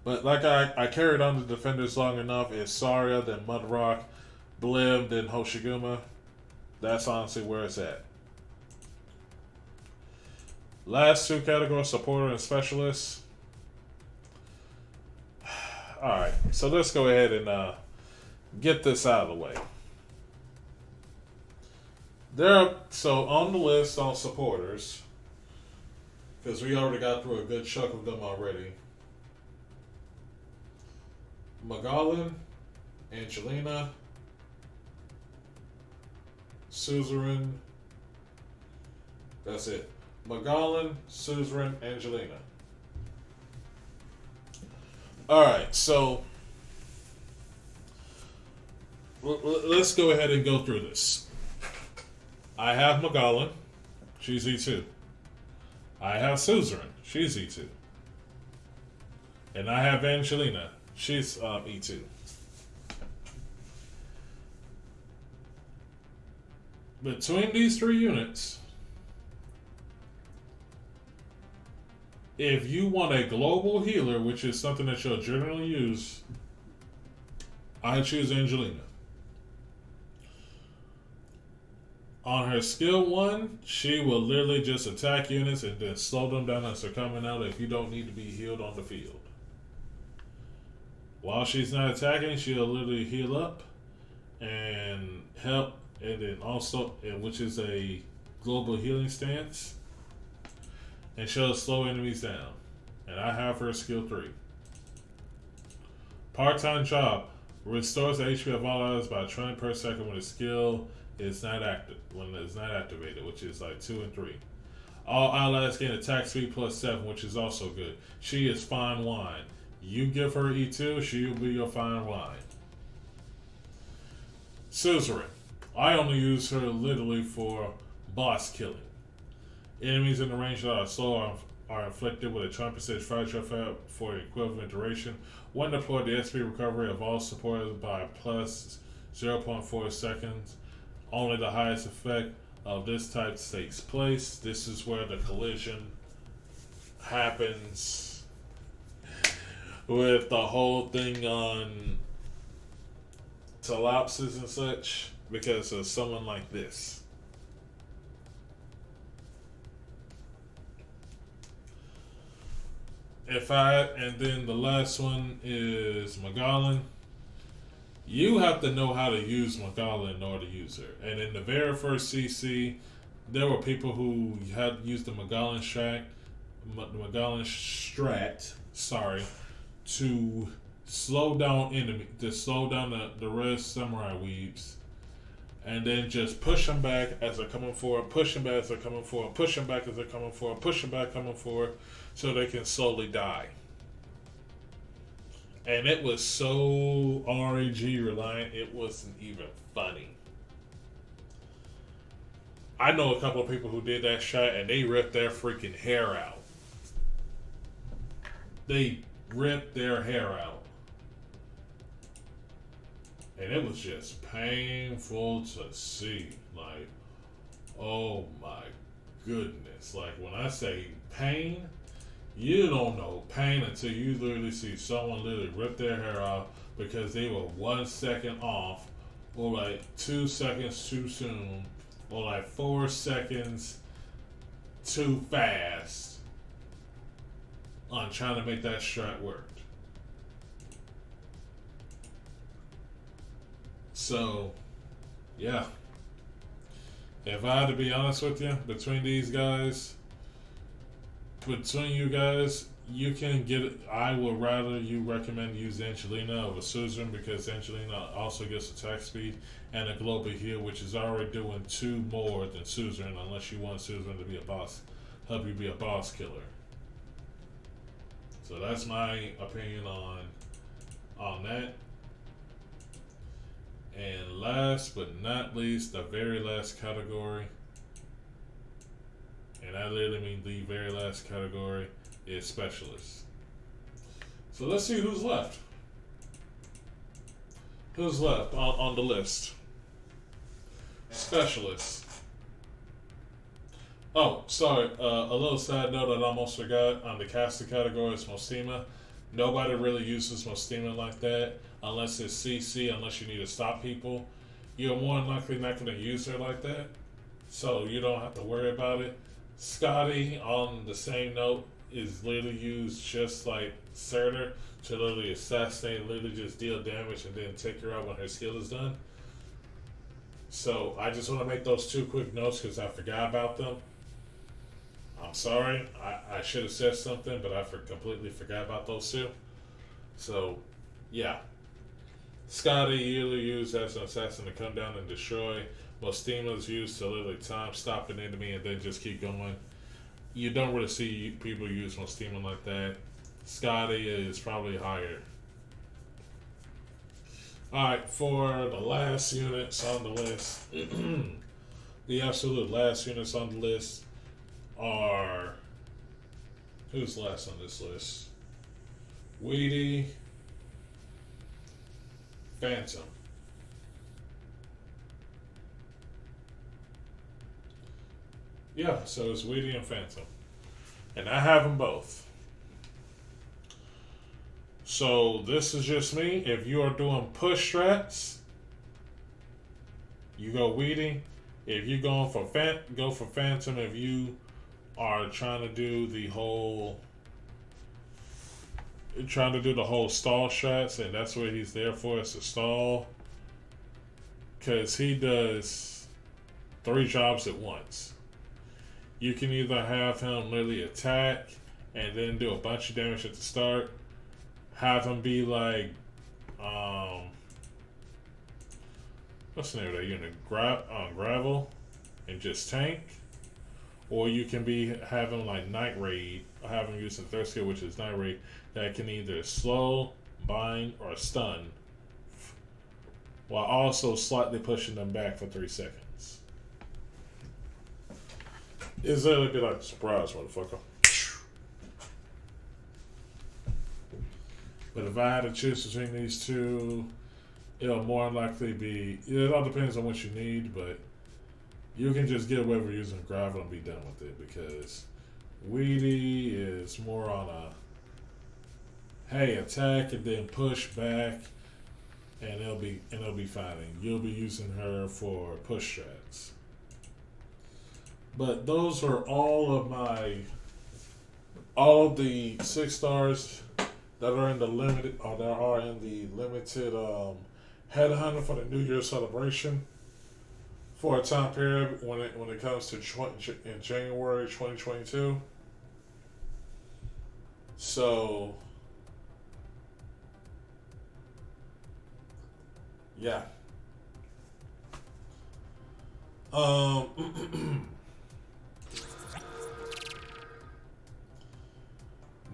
But like I carried on the defenders long enough. It's Saria, then Mudrock, Blim, then Hoshiguma. That's honestly where it's at. Last two categories, supporter and specialist. Alright, so let's go ahead and get this out of the way. So on the list on supporters, because we already got through a good chunk of them already. Magallan, Angelina, Suzerain. That's it. Magallan, Suzerain, Angelina. Alright, so let's go ahead and go through this. I have Magallan, she's E2. I have Suzerain, she's E2. And I have Angelina, she's E2. Between these three units, if you want a global healer, which is something that you'll generally use, I choose Angelina. On her skill 1, she will literally just attack units and then slow them down as they're coming out if you don't need to be healed on the field. While she's not attacking, she'll literally heal up and help, and then also, which is a global healing stance, and she'll slow enemies down. And I have her skill 3. Part-time job. Restores the HP of all allies by 20 per second when the skill is not active. When it's not activated, which is like 2 and 3. All allies gain attack speed plus 7, which is also good. She is fine wine. You give her E2, she will be your fine wine. Suzerain. I only use her literally for boss killing. Enemies in the range that are slow are inflicted with a 20% fracture effect for an equivalent duration. When deployed, the SP recovery of all supporters by plus 0.4 seconds. Only the highest effect of this type takes place. This is where the collision happens with the whole thing on Telopsis and such, because of someone like this. And then the last one is Magallan. You have to know how to use Magallan in order to use her. And in the very first CC, there were people who had used the Magallan strat, to slow down enemy, to slow down the red samurai weebs, and then just push them back as they're coming forward, push them back as they're coming forward, push them back as they're coming forward, push them back coming forward, so they can slowly die. And it was so RAG reliant, it wasn't even funny. I know a couple of people who did that shot and they ripped their freaking hair out. They ripped their hair out. And it was just painful to see. Like, oh my goodness. Like, when I say pain, you don't know pain until you literally see someone literally rip their hair off because they were 1 second off, or like 2 seconds too soon, or like 4 seconds too fast on trying to make that strat work. So, yeah. If I had to be honest with you, between you guys, you can get it. I would rather you recommend use Angelina over Suzerain, because Angelina also gets attack speed and a global heal, which is already doing 2 more than Suzerain, unless you want Suzerain to be a boss, help you be a boss killer. So that's my opinion on that. And last but not least, the very last category, And that literally means the very last category is specialist. So let's see who's left. Who's left on the list? Specialist. Oh, sorry. A little side note I almost forgot. On the caster category is Mostima. Nobody really uses Mostima like that unless it's CC, unless you need to stop people. You're more than likely not going to use her like that, so you don't have to worry about it. Scotty, on the same note, is literally used just like Surtur to literally assassinate, literally just deal damage and then take her out when her skill is done. So I just want to make those two quick notes because I forgot about them. I'm sorry, I should have said something, but I completely forgot about those two. So, yeah. Scotty usually used as an assassin to come down and destroy. Mostima is used to literally time stop an enemy and then just keep going. You don't really see people use Mostima like that. Scotty is probably higher. Alright, for the last units on the list, the absolute last units on the list are, who's last on this list? Weedy, Phantom. Yeah, so it's Weedy and Phantom. And I have them both. So this is just me. If you are doing push strats, you go Weedy. If you're going for go for Phantom. If you are trying to do the whole stall strats, and that's what he's there for, is to stall. Because he does 3 jobs at once. You can either have him literally attack and then do a bunch of damage at the start. Have him be like, what's the name of that unit? Gravel, and just tank. Or you can have him like Night Raid, have him using third skill, which is Night Raid, that can either slow, bind, or stun, while also slightly pushing them back for 3 seconds. It's literally be like, surprise, motherfucker. But if I had to choose between these two, it'll more likely be, it all depends on what you need, but you can just get away with using gravel and be done with it, because Weedy is more on a, hey, attack and then push back, and it'll be fine. You'll be using her for push strats. But those are all of the 6 stars that are in the limited, or that are in the limited headhunter for the New Year celebration for a time period when it comes to in January 2022. So yeah.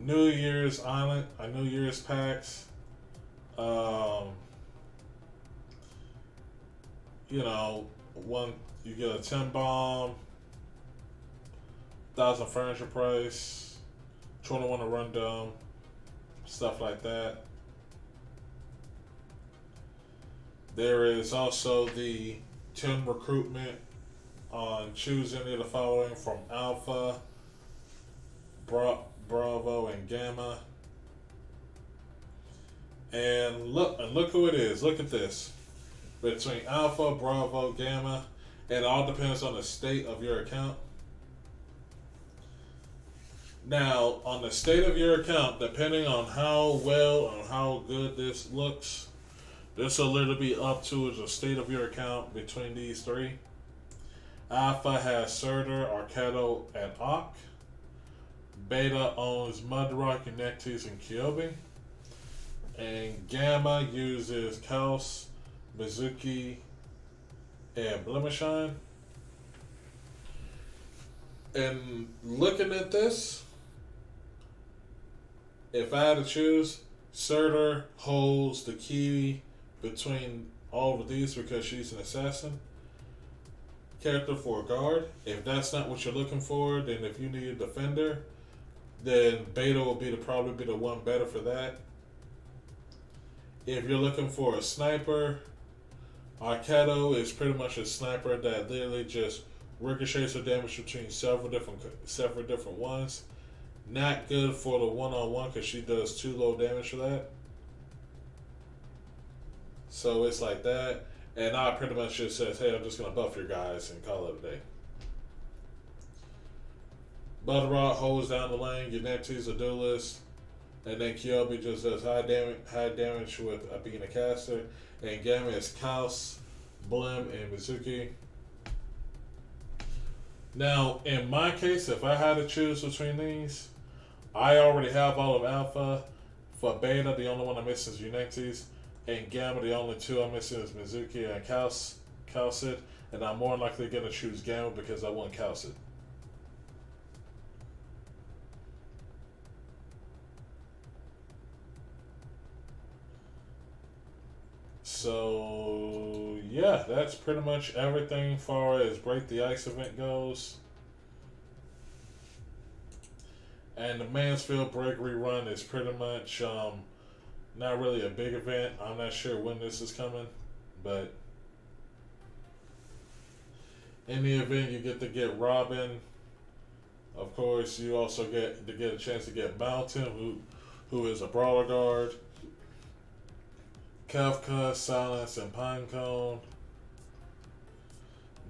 New Year's Island, New Year's packs. One, you get a 10 bomb, 1,000 furniture price, 21 to run down, stuff like that. There is also the 10 recruitment on choose any of the following from Alpha, Bravo, and Gamma. And look who it is. Look at this. Between Alpha, Bravo, Gamma, it all depends on the state of your account. Now, on the state of your account, depending on how well and how good this looks, this will literally be up to the state of your account between these 3. Alpha has Surtur, Arcado, and Ock. Beta owns Mudrock, Unectes, and Kyobi. And Gamma uses Kaos, Mizuki, and Blemishine. And looking at this, if I had to choose, Surtur holds the key between all of these because she's an assassin. character for a guard. If that's not what you're looking for, then if you need a defender, then Beta will probably be the one better for that. If you're looking for a sniper, Arcado is pretty much a sniper that literally just ricochets her damage between several different ones. Not good for the one-on-one because she does too low damage for that. So it's like that. And I pretty much just says, hey, I'm just going to buff your guys and call it a day. Battle Rod holds down the lane. Yaneti's a duelist. And then Kyobi just does high damage with being a caster. And Gamma is Kaos, Blim, and Mizuki. Now, in my case, if I had to choose between these, I already have all of Alpha. For Beta, the only one I'm missing is Uneti's. And Gamma, the only two I'm missing is Mizuki and Kalsid. And I'm more likely going to choose Gamma because I want Kalsid. So, yeah, that's pretty much everything as far as Break the Ice event goes. And the Mansfield Break Rerun is pretty much not really a big event. I'm not sure when this is coming, but in the event you get to get Robin. Of course, you also get a chance to get Mountain, who is a brawler guard. Kafka, Silence, and Pinecone.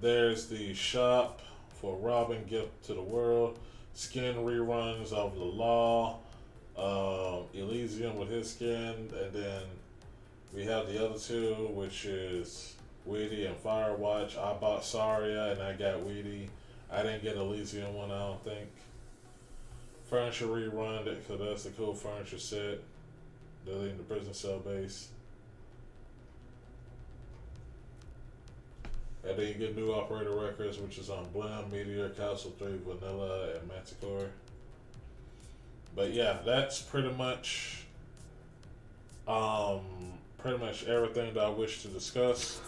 There's the shop for Robin Gift to the World. Skin reruns of the Law. Elysium with his skin. And then we have the other two, which is Weedy and Firewatch. I bought Saria and I got Weedy. I didn't get Elysium one, I don't think. Furniture rerun, so that's the cool furniture set. Deleting the prison cell base. And then you get new operator records, which is on Blim, Meteor, Castle 3, Vanilla, and Manticore. But yeah, that's pretty much everything that I wish to discuss.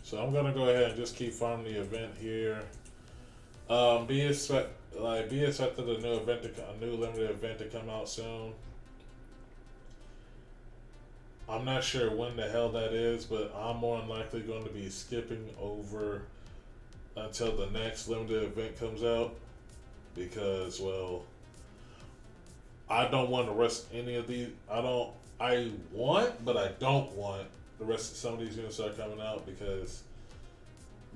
So I'm gonna go ahead and just keep farming the event here. Be expected a new limited event to come out soon. I'm not sure when the hell that is, but I'm more than likely going to be skipping over until the next limited event comes out because, well, I don't want the rest any of these. I want, but I don't want the rest of some of these units that are coming out because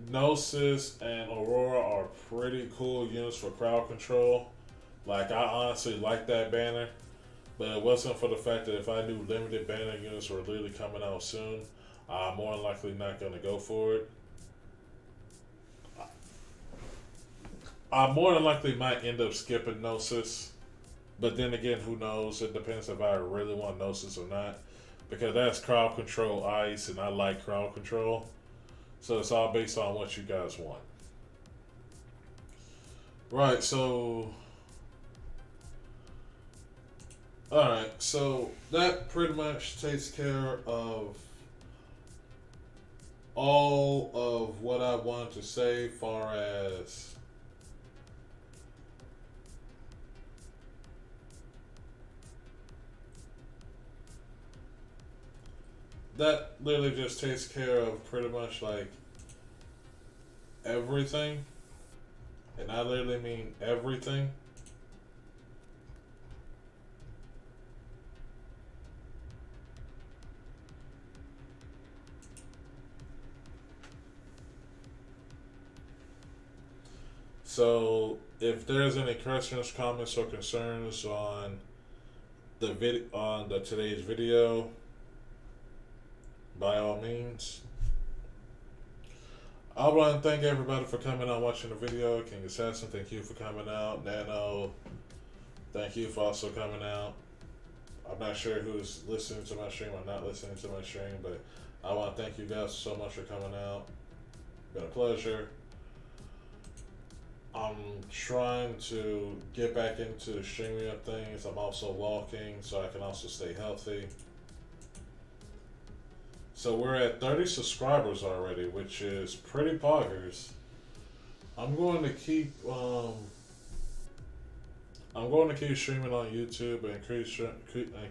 Gnosis and Aurora are pretty cool units for crowd control. Like, I honestly like that banner, but it wasn't for the fact that if I knew limited banner units were literally coming out soon, I'm more than likely not going to go for it. I more than likely might end up skipping Gnosis, but then again, who knows? It depends if I really want Gnosis or not, because that's crowd control ice, and I like crowd control. So it's all based on what you guys want. Right, so... Alright, so that pretty much takes care of all of what I wanted to say far as that literally just takes care of pretty much like everything, and I literally mean everything. So if there's any questions, comments, or concerns on the today's video, by all means. I want to thank everybody for coming out watching the video. King Assassin, thank you for coming out. Nano, thank you for also coming out. I'm not sure who's listening to my stream or not listening to my stream, but I want to thank you guys so much for coming out. It's been a pleasure. I'm trying to get back into streaming of things. I'm also walking so I can also stay healthy. So we're at 30 subscribers already, which is pretty poggers. I'm going to keep streaming on YouTube and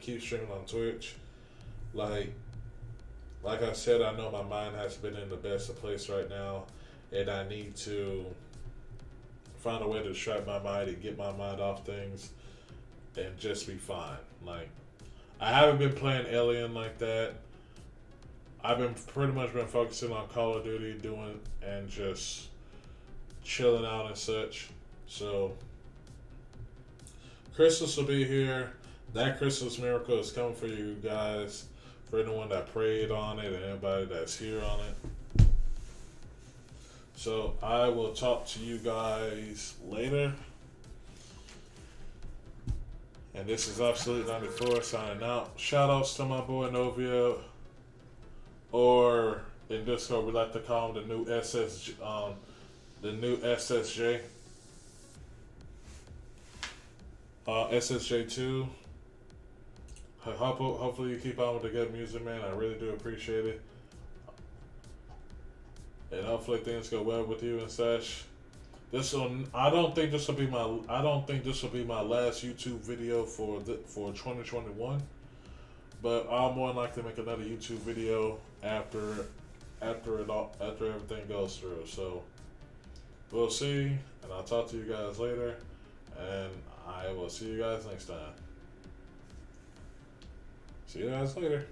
keep streaming on Twitch. Like I said, I know my mind has been in the best of place right now, and I need to find a way to distract my mind and get my mind off things and just be fine. Like, I haven't been playing Alien like that. I've been pretty much been focusing on Call of Duty, doing and just chilling out and such. So Christmas will be here. That Christmas miracle is coming for you guys. For anyone that prayed on it and anybody that's here on it. So I will talk to you guys later. And this is Absolute 94 signing out. Shout outs to my boy Novia, or in Discord we like to call him the new SSJ. SSJ2. Hopefully you keep on with the good music, man. I really do appreciate it. And hopefully things go well with you and such. I don't think this will be my last YouTube video for 2021. But I'll more than likely make another YouTube video after everything goes through. So we'll see, and I'll talk to you guys later, and I will see you guys next time. See you guys later.